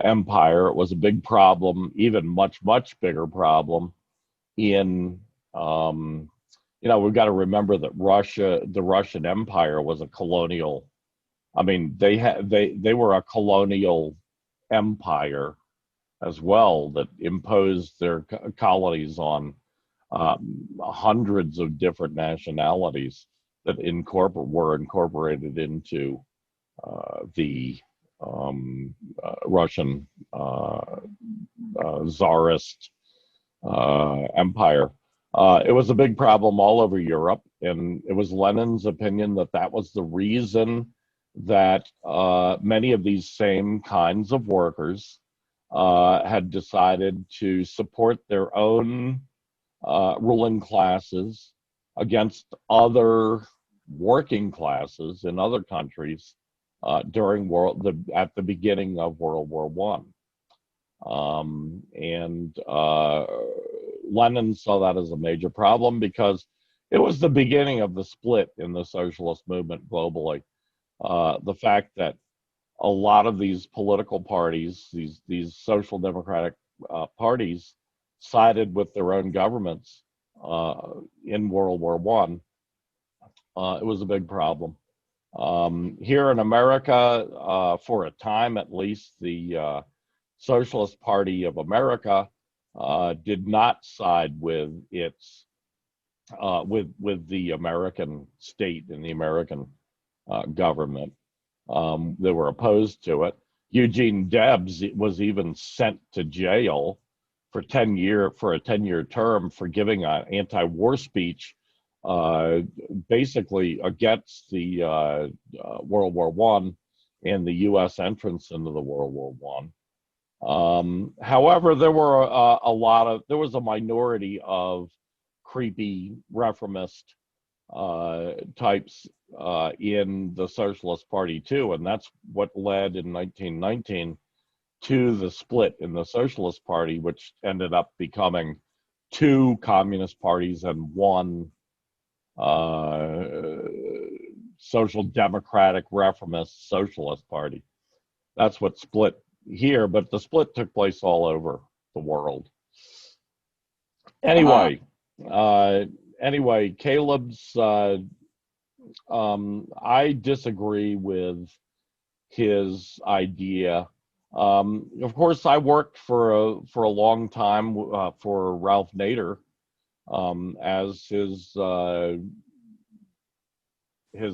empire. It was a big problem, even much bigger problem in we've got to remember that the Russian Empire was a colonial. I mean, they were a colonial empire as well that imposed their colonies on hundreds of different nationalities that were incorporated into the Russian Tsarist empire. It was a big problem all over Europe, and it was Lenin's opinion that was the reason that many of these same kinds of workers had decided to support their own ruling classes against other working classes in other countries during at the beginning of World War One. And Lenin saw that as a major problem because it was the beginning of the split in the socialist movement globally. The fact that a lot of these political parties, these social democratic parties, sided with their own governments in World War One. It was a big problem. Here in America, for a time at least, the Socialist Party of America did not side with with the American state and the American government. They were opposed to it. Eugene Debs was even sent to jail for a 10-year term for giving an anti-war speech, basically against the World War One and the U.S. entrance into the World War One. However, there was a minority of creepy reformist types in the Socialist Party too, and that's what led in 1919 to the split in the Socialist Party, which ended up becoming two communist parties and one social democratic reformist socialist party. That's what split here, but the split took place all over the world. Anyway, Caleb's I disagree with his idea. Of course, I worked for a long time for Ralph Nader as his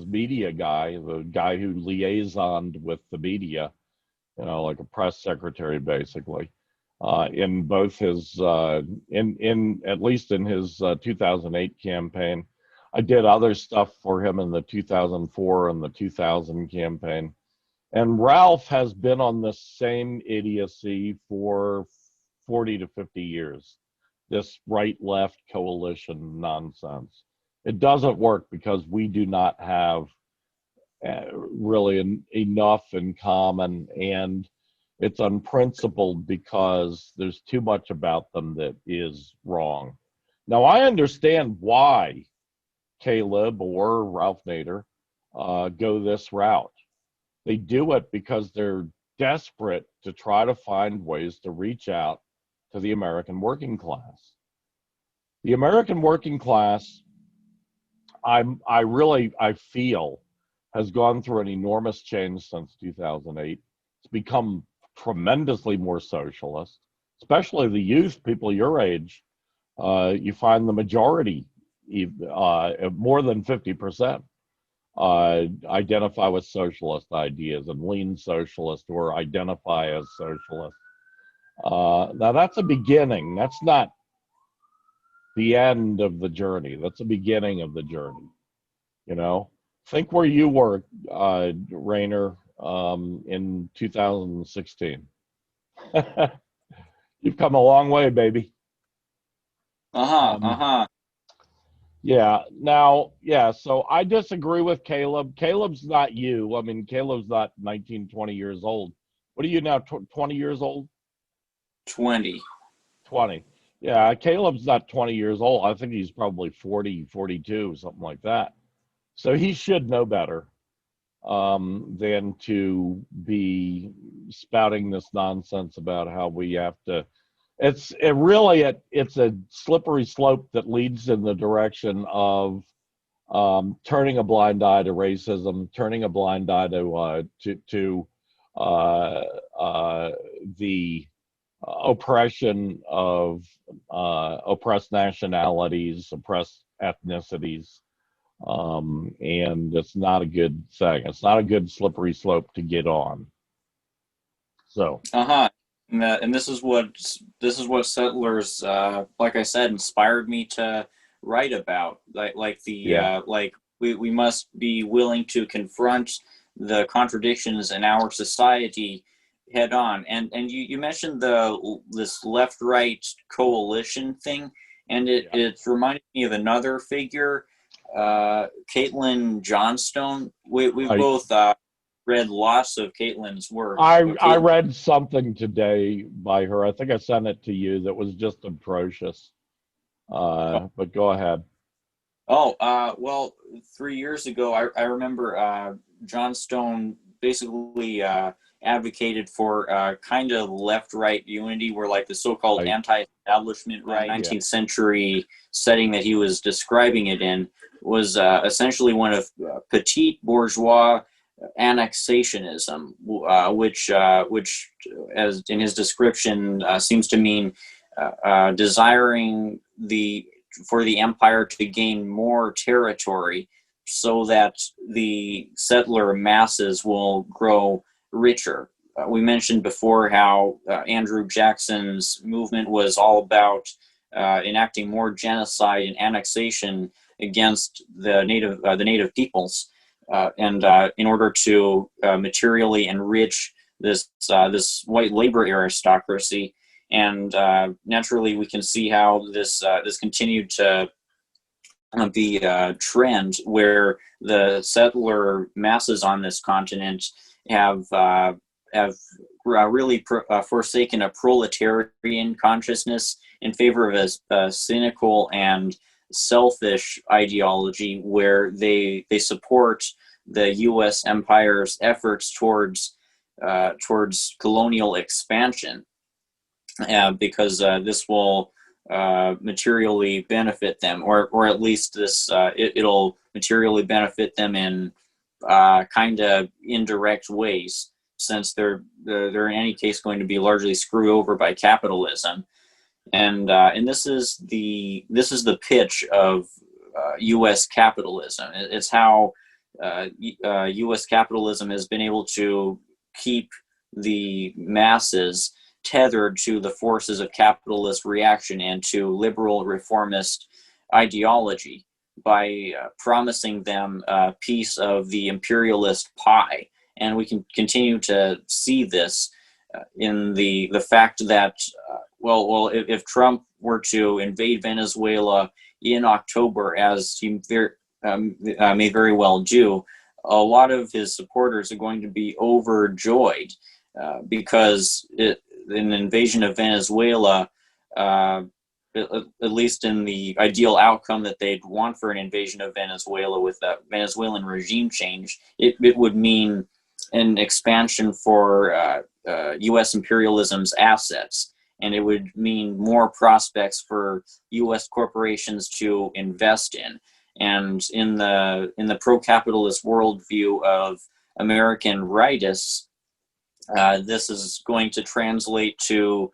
media guy, the guy who liaisoned with the media, like a press secretary, basically. In both his at least in his 2008 campaign. I did other stuff for him in the 2004 and the 2000 campaign. And Ralph has been on the same idiocy for 40 to 50 years, this right-left coalition nonsense. It doesn't work because we do not have really enough in common, and it's unprincipled because there's too much about them that is wrong. Now, I understand why Caleb or Ralph Nader go this route. They do it because they're desperate to try to find ways to reach out to the American working class. The American working class, I feel, has gone through an enormous change since 2008. It's become tremendously more socialist, especially the youth, people your age. You find the majority, more than 50%, identify with socialist ideas and lean socialist or identify as socialist. Now, that's a beginning. That's not the end of the journey. That's the beginning of the journey. You know, think where you were, Rainer, in 2016. You've come a long way, baby. Yeah. Now, yeah, so I disagree with Caleb. Caleb's not you. I mean, Caleb's not 19, 20 years old. What are you now, 20 years old? 20. 20. Yeah, Caleb's not 20 years old. I think he's probably 40, 42, something like that. So he should know better than to be spouting this nonsense about how we have to. It's a slippery slope that leads in the direction of turning a blind eye to racism, turning a blind eye to the oppression of oppressed nationalities, oppressed ethnicities, and it's not a good thing. It's not a good slippery slope to get on. So. And this is what Settlers, like I said, inspired me to write about. We must be willing to confront the contradictions in our society head on. And you mentioned this left-right coalition thing, and it reminded me of another figure, Caitlin Johnstone. We both read lots of Caitlin's work. I read something today by her. I think I sent it to you. That was just atrocious. But go ahead. Well, 3 years ago, I remember Johnstone basically advocated for kind of left-right unity, where like the so-called anti-establishment right 19th century setting that he was describing it in was essentially one of petite bourgeois annexationism, which as in his description seems to mean desiring for the empire to gain more territory so that the settler masses will grow richer. We mentioned before how Andrew Jackson's movement was all about enacting more genocide and annexation against the native peoples. And in order to materially enrich this white labor aristocracy, and naturally we can see how this continued to be a trend where the settler masses on this continent have really forsaken a proletarian consciousness in favor of a cynical and selfish ideology where they support the U.S. empire's efforts towards colonial expansion, because this will materially benefit them, or at least it'll materially benefit them in kind of indirect ways, since they're in any case going to be largely screwed over by capitalism. And this is the pitch of U.S. capitalism. It's how U.S. capitalism has been able to keep the masses tethered to the forces of capitalist reaction and to liberal reformist ideology by promising them a piece of the imperialist pie. And we can continue to see this in the fact that, if Trump were to invade Venezuela, in October, as he may very well do, a lot of his supporters are going to be overjoyed because an invasion of Venezuela, at least in the ideal outcome that they'd want for an invasion of Venezuela with a Venezuelan regime change, it would mean an expansion for U.S. imperialism's assets, and it would mean more prospects for U.S. corporations to invest in. And in the pro-capitalist worldview of American rightists, this is going to translate to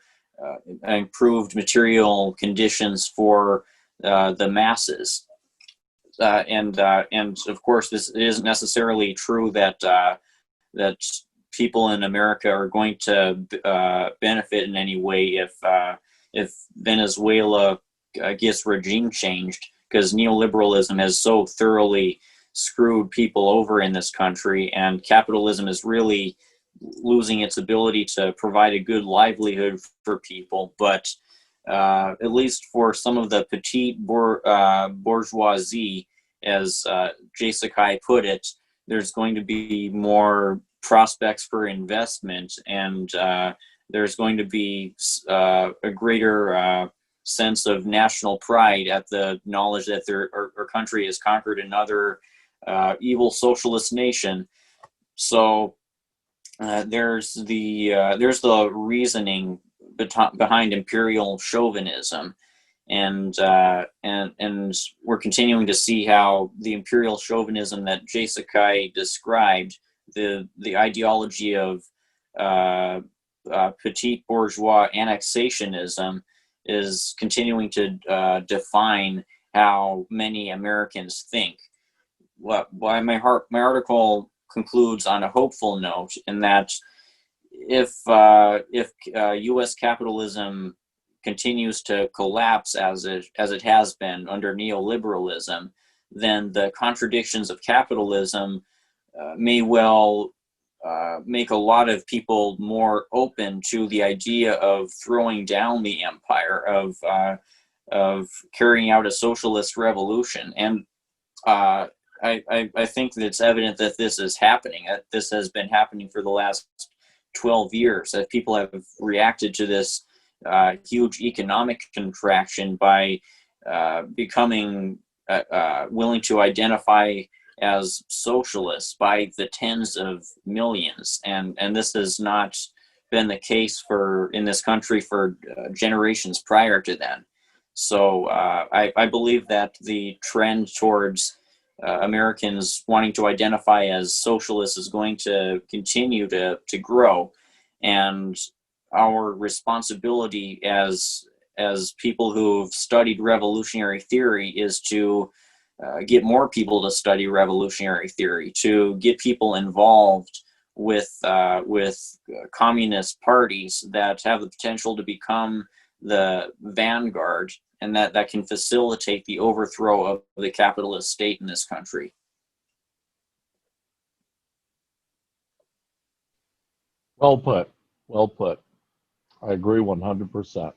improved material conditions for the masses. And of course, this isn't necessarily true that that people in America are going to benefit in any way if Venezuela gets regime changed, because neoliberalism has so thoroughly screwed people over in this country, and capitalism is really losing its ability to provide a good livelihood for people. But at least for some of the petite bourgeoisie, as Jay Sakai put it, there's going to be more prospects for investment, and there's going to be a greater sense of national pride at the knowledge that our country has conquered another evil socialist nation. So there's the reasoning behind imperial chauvinism, and we're continuing to see how the imperial chauvinism that Jay Sakai described, the ideology of petite bourgeois annexationism, is continuing to define how many Americans think. My article concludes on a hopeful note, in that if U.S. capitalism continues to collapse as it has been under neoliberalism, then the contradictions of capitalism may well make a lot of people more open to the idea of throwing down the empire, of carrying out a socialist revolution. And I think that it's evident that this is happening. This has been happening for the last 12 years, that people have reacted to this huge economic contraction by becoming willing to identify as socialists by the tens of millions, and this has not been the case in this country for generations prior to then. So I believe that the trend towards Americans wanting to identify as socialists is going to continue to grow, and our responsibility as people who've studied revolutionary theory is to get more people to study revolutionary theory, to get people involved with communist parties that have the potential to become the vanguard, and that can facilitate the overthrow of the capitalist state in this country. Well put. Well put. I agree 100%.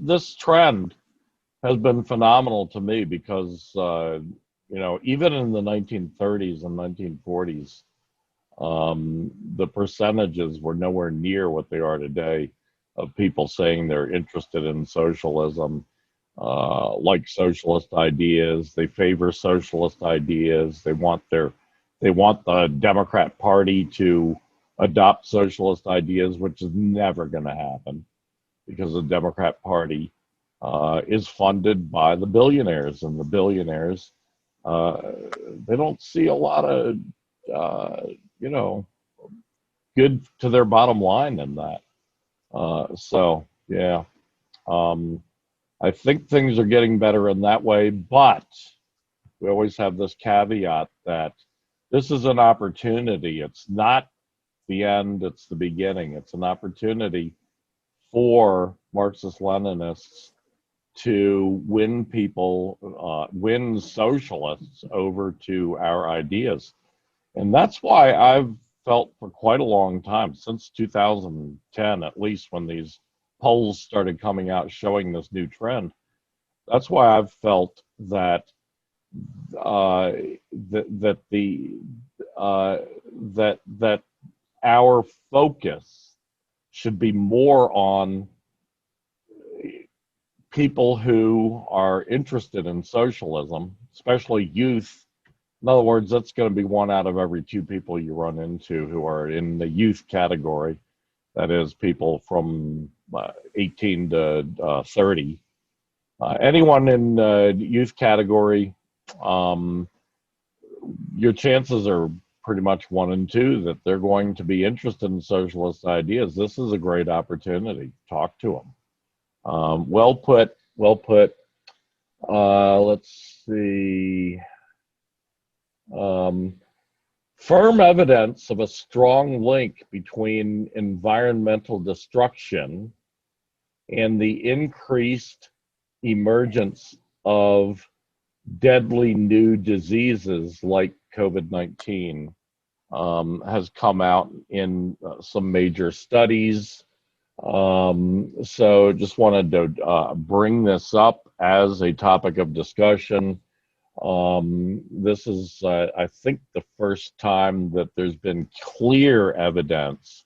This trend has been phenomenal to me because, even in the 1930s and 1940s, the percentages were nowhere near what they are today of people saying they're interested in socialism, like socialist ideas. They favor socialist ideas. They want the Democrat Party to adopt socialist ideas, which is never going to happen, because the Democrat Party is funded by the billionaires, and the billionaires, they don't see a lot of, good to their bottom line in that. I think things are getting better in that way, but we always have this caveat that this is an opportunity. It's not the end, it's the beginning. It's an opportunity for Marxist-Leninists to win socialists over to our ideas. And that's why I've felt for quite a long time, since 2010 at least, when these polls started coming out showing this new trend. That's why I've felt that that our focus should be more on people who are interested in socialism, especially youth. In other words, that's going to be 1 out of every 2 people you run into who are in the youth category. That is, people from 18 to 30. Anyone in the youth category, your chances are pretty much 1 in 2 that they're going to be interested in socialist ideas. This is a great opportunity. Talk to them. Well put. Well put. Let's see. Firm evidence of a strong link between environmental destruction and the increased emergence of deadly new diseases like COVID-19 has come out in some major studies. So just wanted to bring this up as a topic of discussion. This is, I think, the first time that there's been clear evidence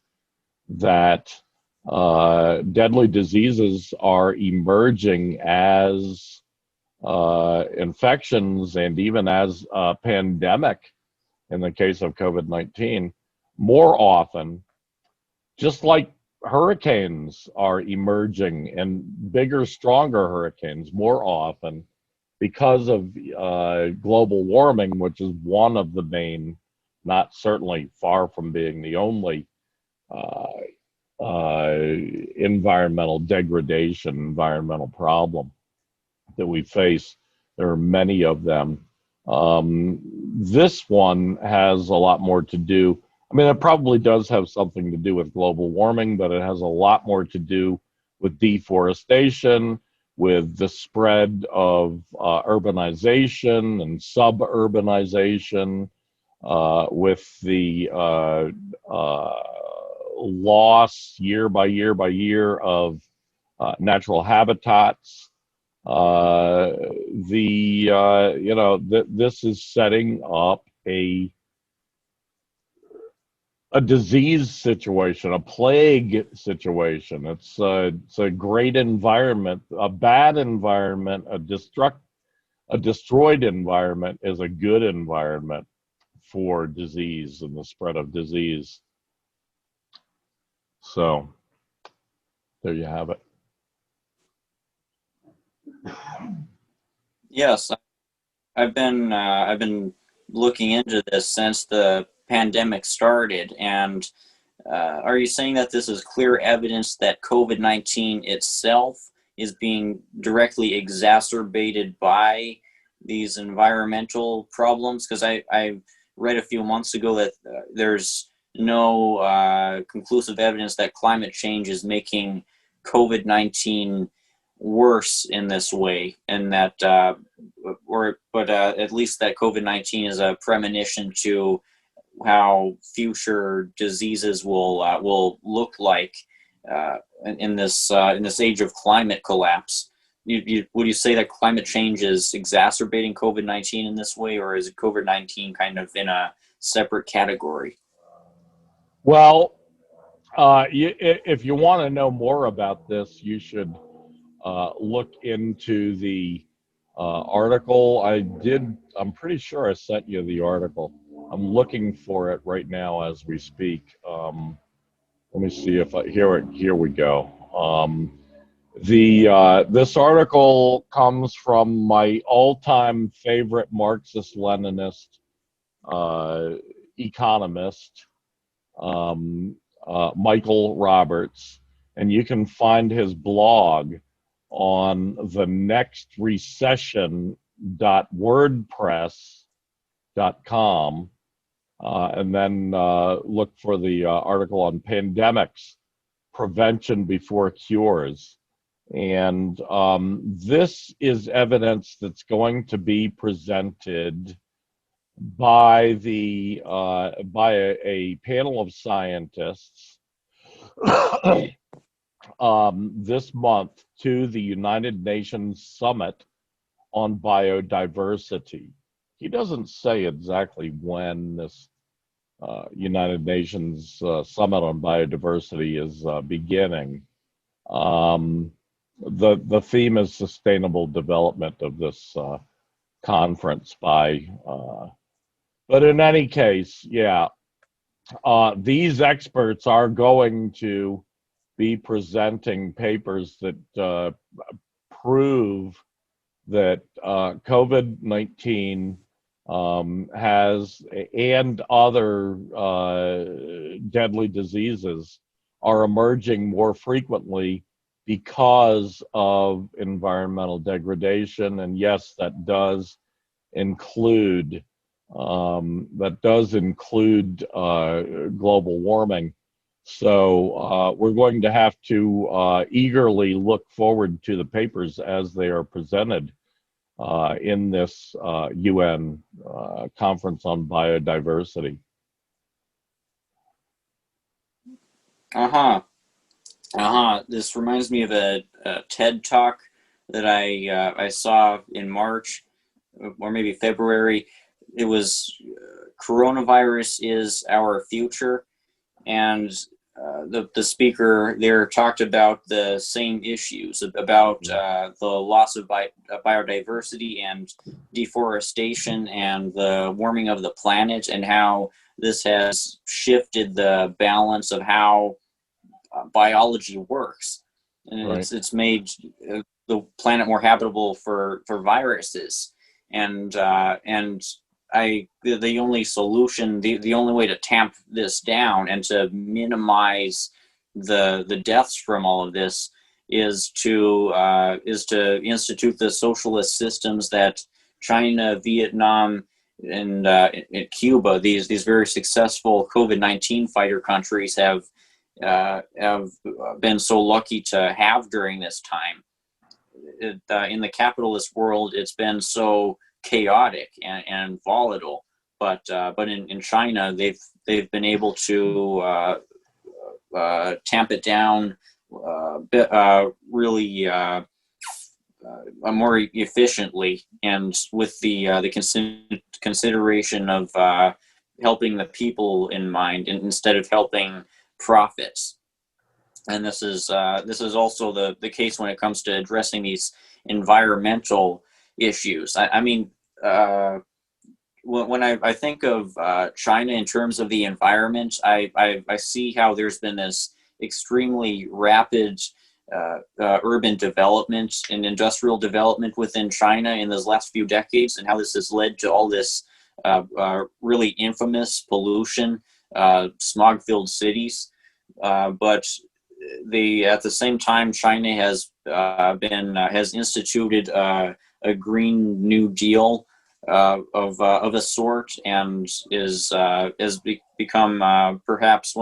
that deadly diseases are emerging as infections and even as a pandemic in the case of COVID-19 more often, just like hurricanes are emerging, and bigger, stronger hurricanes more often because of global warming, which is one of the main, not certainly far from being the only, environmental degradation, environmental problem that we face. There are many of them. This one has a lot more to do. I mean, it probably does have something to do with global warming, but it has a lot more to do with deforestation, with the spread of urbanization and suburbanization, with the loss year by year by year of natural habitats. This is setting up a disease situation, a plague situation. It's a great environment. A bad environment, a destroyed environment is a good environment for disease and the spread of disease. So there you have it. Yes, I've been looking into this since the pandemic started, and are you saying that this is clear evidence that COVID-19 itself is being directly exacerbated by these environmental problems? Because I read a few months ago that there's no conclusive evidence that climate change is making COVID-19 worse in this way, and that at least that COVID-19 is a premonition to how future diseases will look like in this age of climate collapse. Would you say that climate change is exacerbating COVID-19 in this way, or is it COVID-19 kind of in a separate category? Well, if you want to know more about this, you should look into the article. I'm pretty sure I sent you the article. I'm looking for it right now as we speak. Let me see if here we go. This article comes from my all-time favorite Marxist-Leninist economist, Michael Roberts, and you can find his blog on thenextrecession.wordpress.com, and then look for the article on pandemics, prevention before cures. And this is evidence that's going to be presented by a panel of scientists this month to the United Nations Summit on Biodiversity. He doesn't say exactly when this United Nations Summit on Biodiversity is beginning. The theme is sustainable development of this conference but in any case, yeah, these experts are going to be presenting papers that prove that COVID-19 has, and other deadly diseases are emerging more frequently because of environmental degradation. And yes, that does include global warming. So we're going to have to eagerly look forward to the papers as they are presented in this UN conference on biodiversity. This reminds me of a TED talk that I saw in March or maybe February. It was coronavirus is our future, and the speaker there talked about the same issues, about the loss of biodiversity and deforestation and the warming of the planet, and how this has shifted the balance of how biology works, and Right. it's made the planet more habitable for viruses, and the only solution, the only way to tamp this down and to minimize the deaths from all of this is to institute the socialist systems that China, Vietnam, and Cuba, these very successful COVID-19 fighter countries have been so lucky to have during this time. In the capitalist world, it's been so chaotic and volatile, but in China, they've been able to tamp it down really more efficiently, and with the consideration of helping the people in mind, instead of helping profits. And this is also the case when it comes to addressing these environmental issues. I mean, when I think of China in terms of the environment, I see how there's been this extremely rapid urban development and industrial development within China in those last few decades, and how this has led to all this really infamous pollution, smog-filled cities. But at the same time, China has instituted a Green New Deal of a sort, and has become perhaps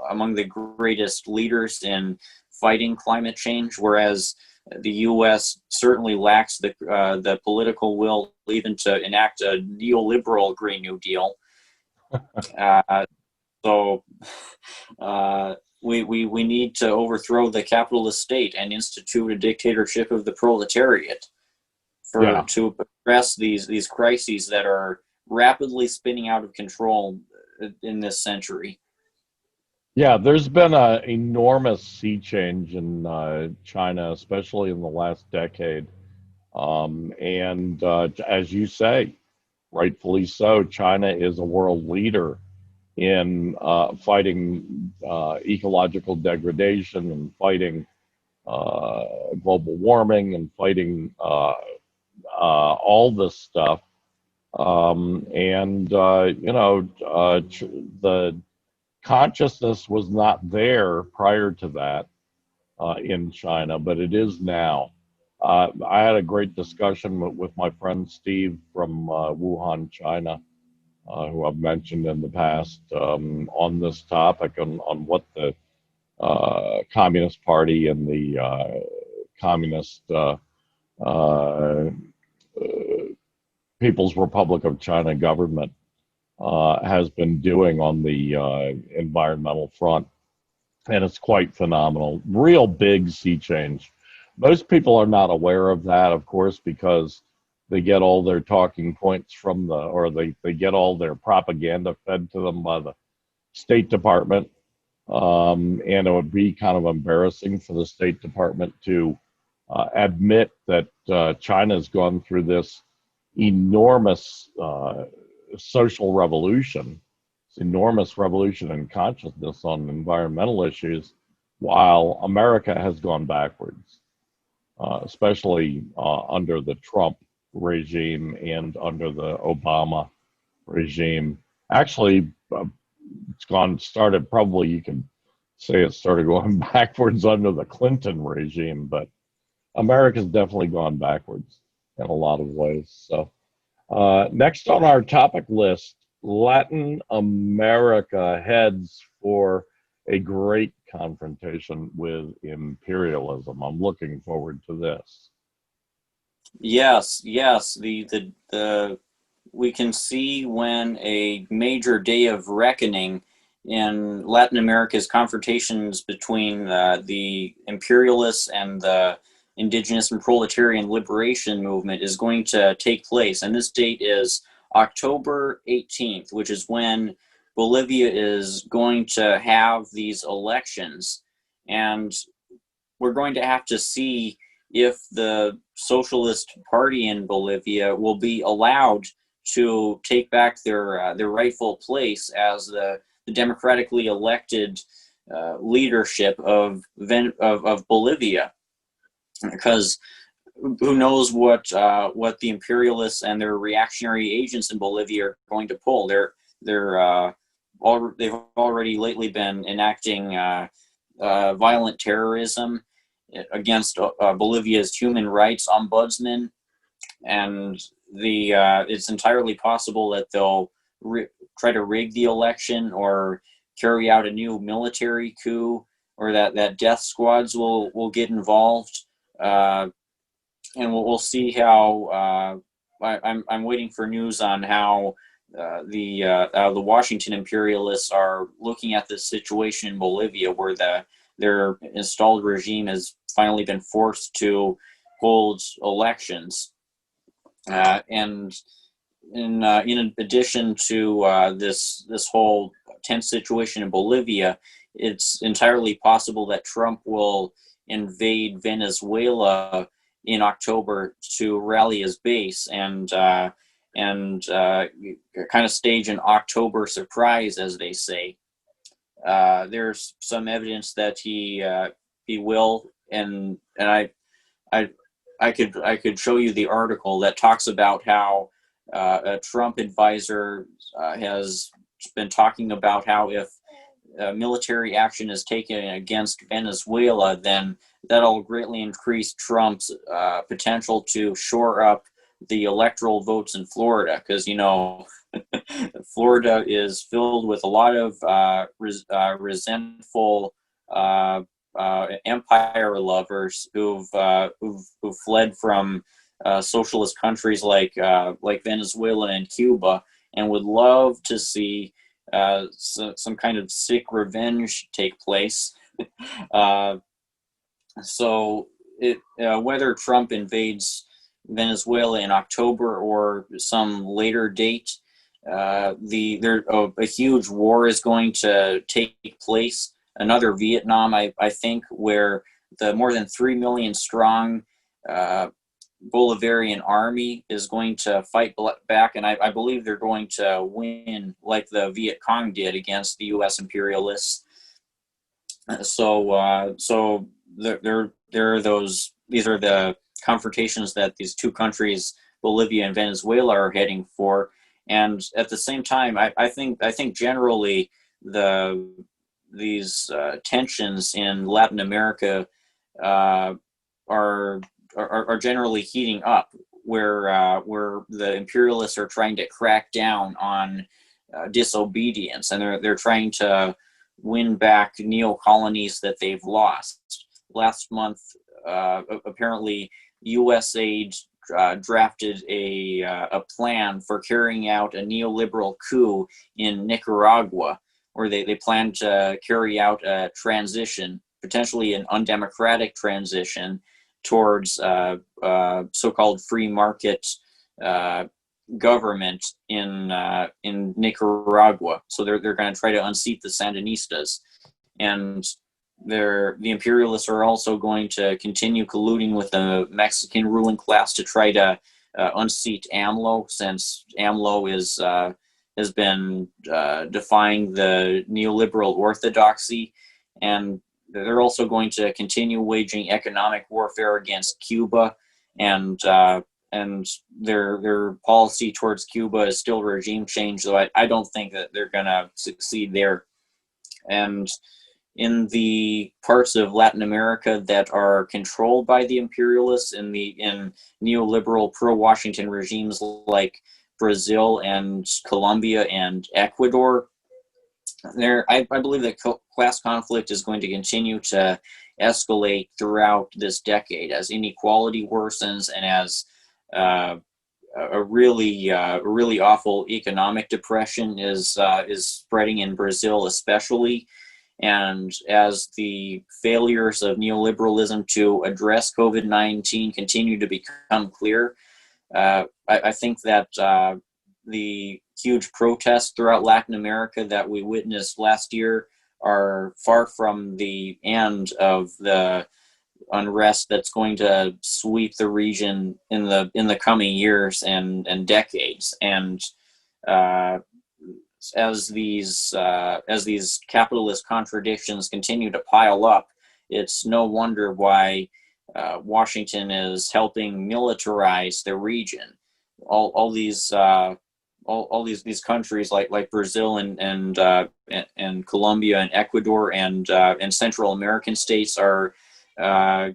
among the greatest leaders in fighting climate change, whereas the U.S. certainly lacks the political will even to enact a neoliberal Green New Deal. So we need to overthrow the capitalist state and institute a dictatorship of the proletariat to address these crises that are rapidly spinning out of control in this century. Yeah, there's been an enormous sea change in China, especially in the last decade. And as you say, rightfully so, China is a world leader in fighting ecological degradation and fighting global warming and fighting all this stuff. The consciousness was not there prior to that in China, but it is now. I had a great discussion with my friend Steve from Wuhan, China, who I've mentioned in the past, on this topic, on what the Communist Party and the Communist People's Republic of China government has been doing on the environmental front. And it's quite phenomenal. Real big sea change. Most people are not aware of that, of course, because they get all their talking points from they get all their propaganda fed to them by the State Department. And it would be kind of embarrassing for the State Department to admit that China's gone through this enormous social revolution, this enormous revolution in consciousness on environmental issues, while America has gone backwards, especially under the Trump regime and under the Obama regime. Actually, probably you can say it started going backwards under the Clinton regime, but America's definitely gone backwards in a lot of ways. So next on our topic list, Latin America heads for a great confrontation with imperialism. I'm looking forward to this. Yes. We can see when a major day of reckoning in Latin America's confrontations between the imperialists and the indigenous and proletarian liberation movement is going to take place. And this date is October 18th, which is when Bolivia is going to have these elections. And we're going to have to see if the Socialist Party in Bolivia will be allowed to take back their rightful place as the democratically elected leadership of Bolivia. Because who knows what the imperialists and their reactionary agents in Bolivia are going to pull. They've already lately been enacting violent terrorism against Bolivia's human rights ombudsman, and it's entirely possible that they'll try to rig the election or carry out a new military coup, or that death squads will get involved. And we'll see how. I'm waiting for news on how the Washington imperialists are looking at this situation in Bolivia, where their installed regime has finally been forced to hold elections. And in addition to this whole tense situation in Bolivia, it's entirely possible that Trump will invade Venezuela in October to rally his base and kind of stage an October surprise, as they say. There's some evidence that he will, and I could show you the article that talks about how a Trump advisor has been talking about how if military action is taken against Venezuela, then that'll greatly increase Trump's potential to shore up the electoral votes in Florida, because Florida is filled with a lot of resentful empire lovers who've fled from socialist countries like Venezuela and Cuba, and would love to see some kind of sick revenge take place. So whether Trump invades Venezuela in October or some later date, a huge war is going to take place. Another Vietnam, I think, where the more than 3 million strong Bolivarian army is going to fight back, and I believe they're going to win, like the Viet Cong did against the U.S. imperialists. So there are those. These are the confrontations that these two countries, Bolivia and Venezuela, are heading for. And at the same time, I think generally these tensions in Latin America are generally heating up, where the imperialists are trying to crack down on disobedience, and they're trying to win back neo-colonies that they've lost. Last month, apparently, U.S. aid drafted a plan for carrying out a neoliberal coup in Nicaragua, where they plan to carry out a transition, potentially an undemocratic transition, towards so-called free market government in Nicaragua. So they're going to try to unseat the Sandinistas, and the imperialists are also going to continue colluding with the Mexican ruling class to try to unseat AMLO, since AMLO has been defying the neoliberal orthodoxy, and they're also going to continue waging economic warfare against Cuba, and their policy towards Cuba is still regime change, though I don't think that they're going to succeed there. And in the parts of Latin America that are controlled by the imperialists, in neoliberal pro-Washington regimes like Brazil and Colombia and Ecuador, I believe that class conflict is going to continue to escalate throughout this decade as inequality worsens and as a really awful economic depression is spreading in Brazil, especially. And as the failures of neoliberalism to address COVID-19 continue to become clear, I think that the huge protests throughout Latin America that we witnessed last year are far from the end of the unrest that's going to sweep the region in the coming years and decades. And as these capitalist contradictions continue to pile up, it's no wonder why Washington is helping militarize the region. All these countries like Brazil and Colombia and Ecuador and Central American states are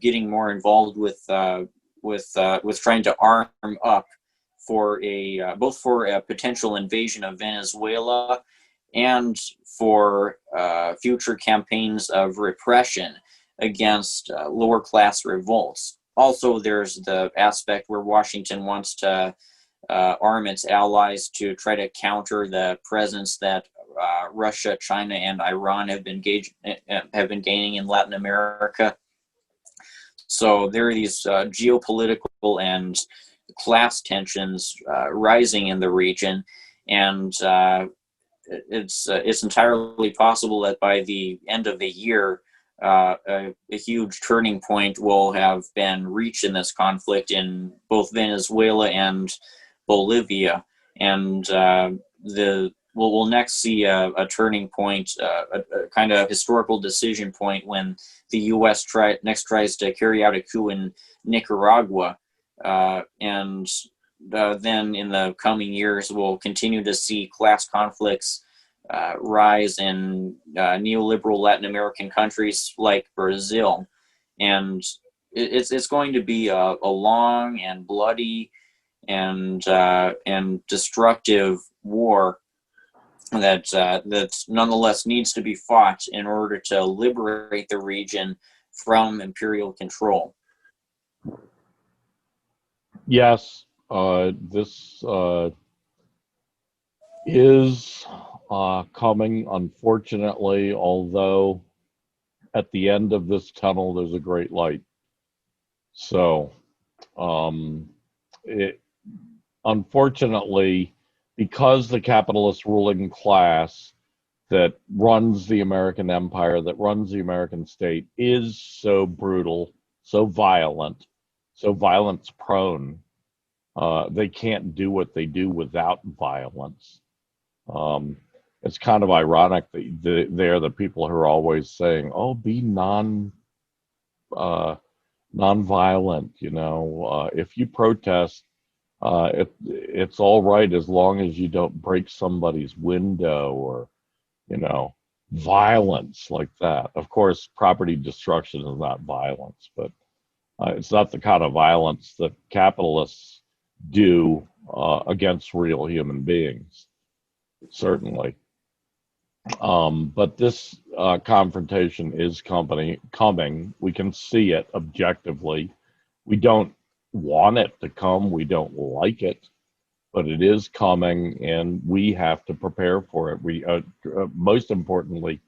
getting more involved with trying to arm up for both for a potential invasion of Venezuela and for future campaigns of repression against lower class revolts. Also, there's the aspect where Washington wants to arm its allies to try to counter the presence that Russia, China, and Iran have been gaining in Latin America. So there are these geopolitical and class tensions rising in the region, and it's entirely possible that by the end of the year, a huge turning point will have been reached in this conflict in both Venezuela and Bolivia, and we'll next see a turning point, a kind of historical decision point when the U.S. tries to carry out a coup in Nicaragua, and then in the coming years we'll continue to see class conflicts rise in neoliberal Latin American countries like Brazil, and it's going to be a long and bloody and destructive war that nonetheless needs to be fought in order to liberate the region from imperial control. Yes, this is coming, unfortunately, although at the end of this tunnel there's a great light. So, unfortunately, because the capitalist ruling class that runs the American empire, that runs the American state, is so brutal, so violence prone, they can't do what they do without violence. It's kind of ironic that they're the people who are always saying, "Oh, be non-violent." If you protest, it's all right as long as you don't break somebody's window or, violence like that. Of course, property destruction is not violence, but it's not the kind of violence that capitalists do against real human beings, certainly. But this confrontation is coming. We can see it objectively. We don't want it to come. We don't like it, but it is coming, and we have to prepare for it. We, most importantly,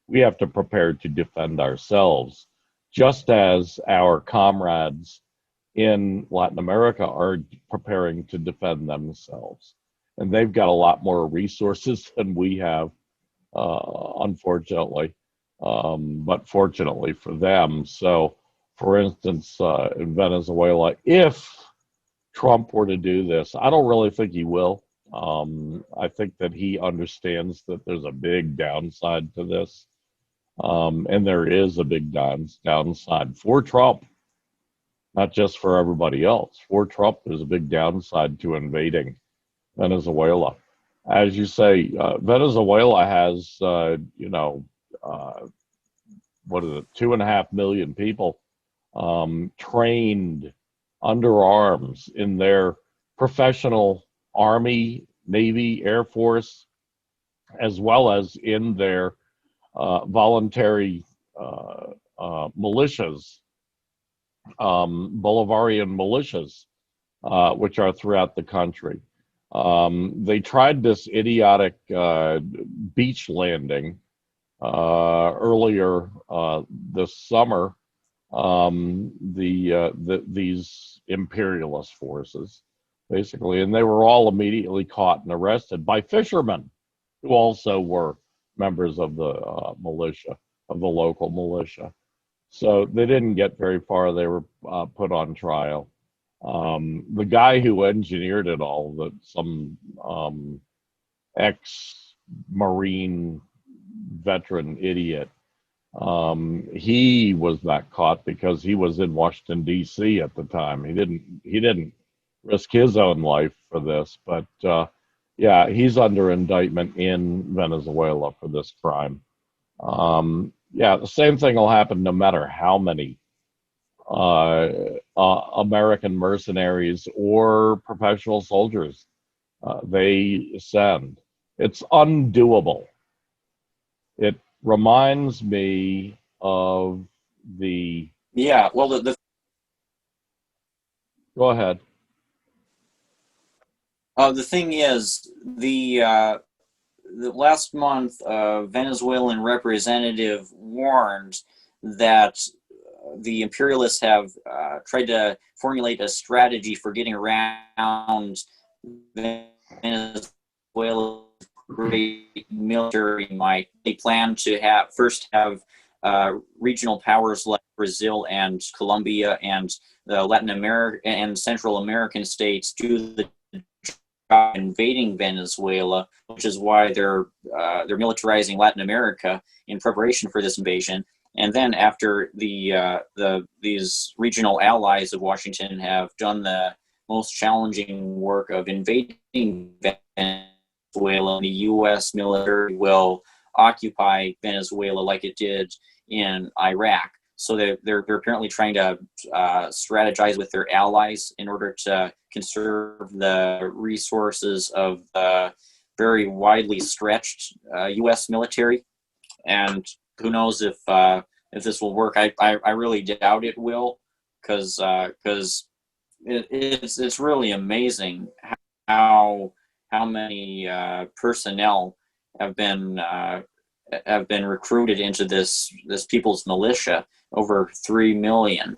we have to prepare to defend ourselves, just as our comrades in Latin America are preparing to defend themselves. And they've got a lot more resources than we have, unfortunately, but fortunately for them. So, for instance, in Venezuela, if Trump were to do this, I don't really think he will. I think that he understands that there's a big downside to this. And there is a big downside for Trump, not just for everybody else. For Trump, there's a big downside to invading Venezuela. As you say, Venezuela has, what is it, 2.5 million people trained under arms in their professional Army, Navy, Air Force, as well as in their voluntary militias, Bolivarian militias, which are throughout the country. They tried this idiotic beach landing earlier this summer. These imperialist forces, basically, and they were all immediately caught and arrested by fishermen who also were members of the militia, of the local militia. So they didn't get very far. They were put on trial. The guy who engineered it all, that some ex-Marine veteran idiot, he was not caught because he was in Washington, D.C. at the time. He didn't risk his own life for this, but yeah, he's under indictment in Venezuela for this crime. Yeah, the same thing will happen no matter how many American mercenaries or professional soldiers they send. It's undoable. It reminds me of the... Yeah, well, the Go ahead. the thing is, the last month, a Venezuelan representative warned that the imperialists have tried to formulate a strategy for getting around Venezuela's great military might. They plan to first have regional powers like Brazil and Colombia and the Latin America and Central American states do the job invading Venezuela, which is why they're militarizing Latin America in preparation for this invasion. And then after these regional allies of Washington have done the most challenging work of invading Venezuela, the U.S. military will occupy Venezuela like it did in Iraq. So they're apparently trying to strategize with their allies in order to conserve the resources of the very widely stretched U.S. military. And who knows if this will work? I really doubt it will, because it's really amazing how many personnel have been recruited into this people's militia. Over 3 million.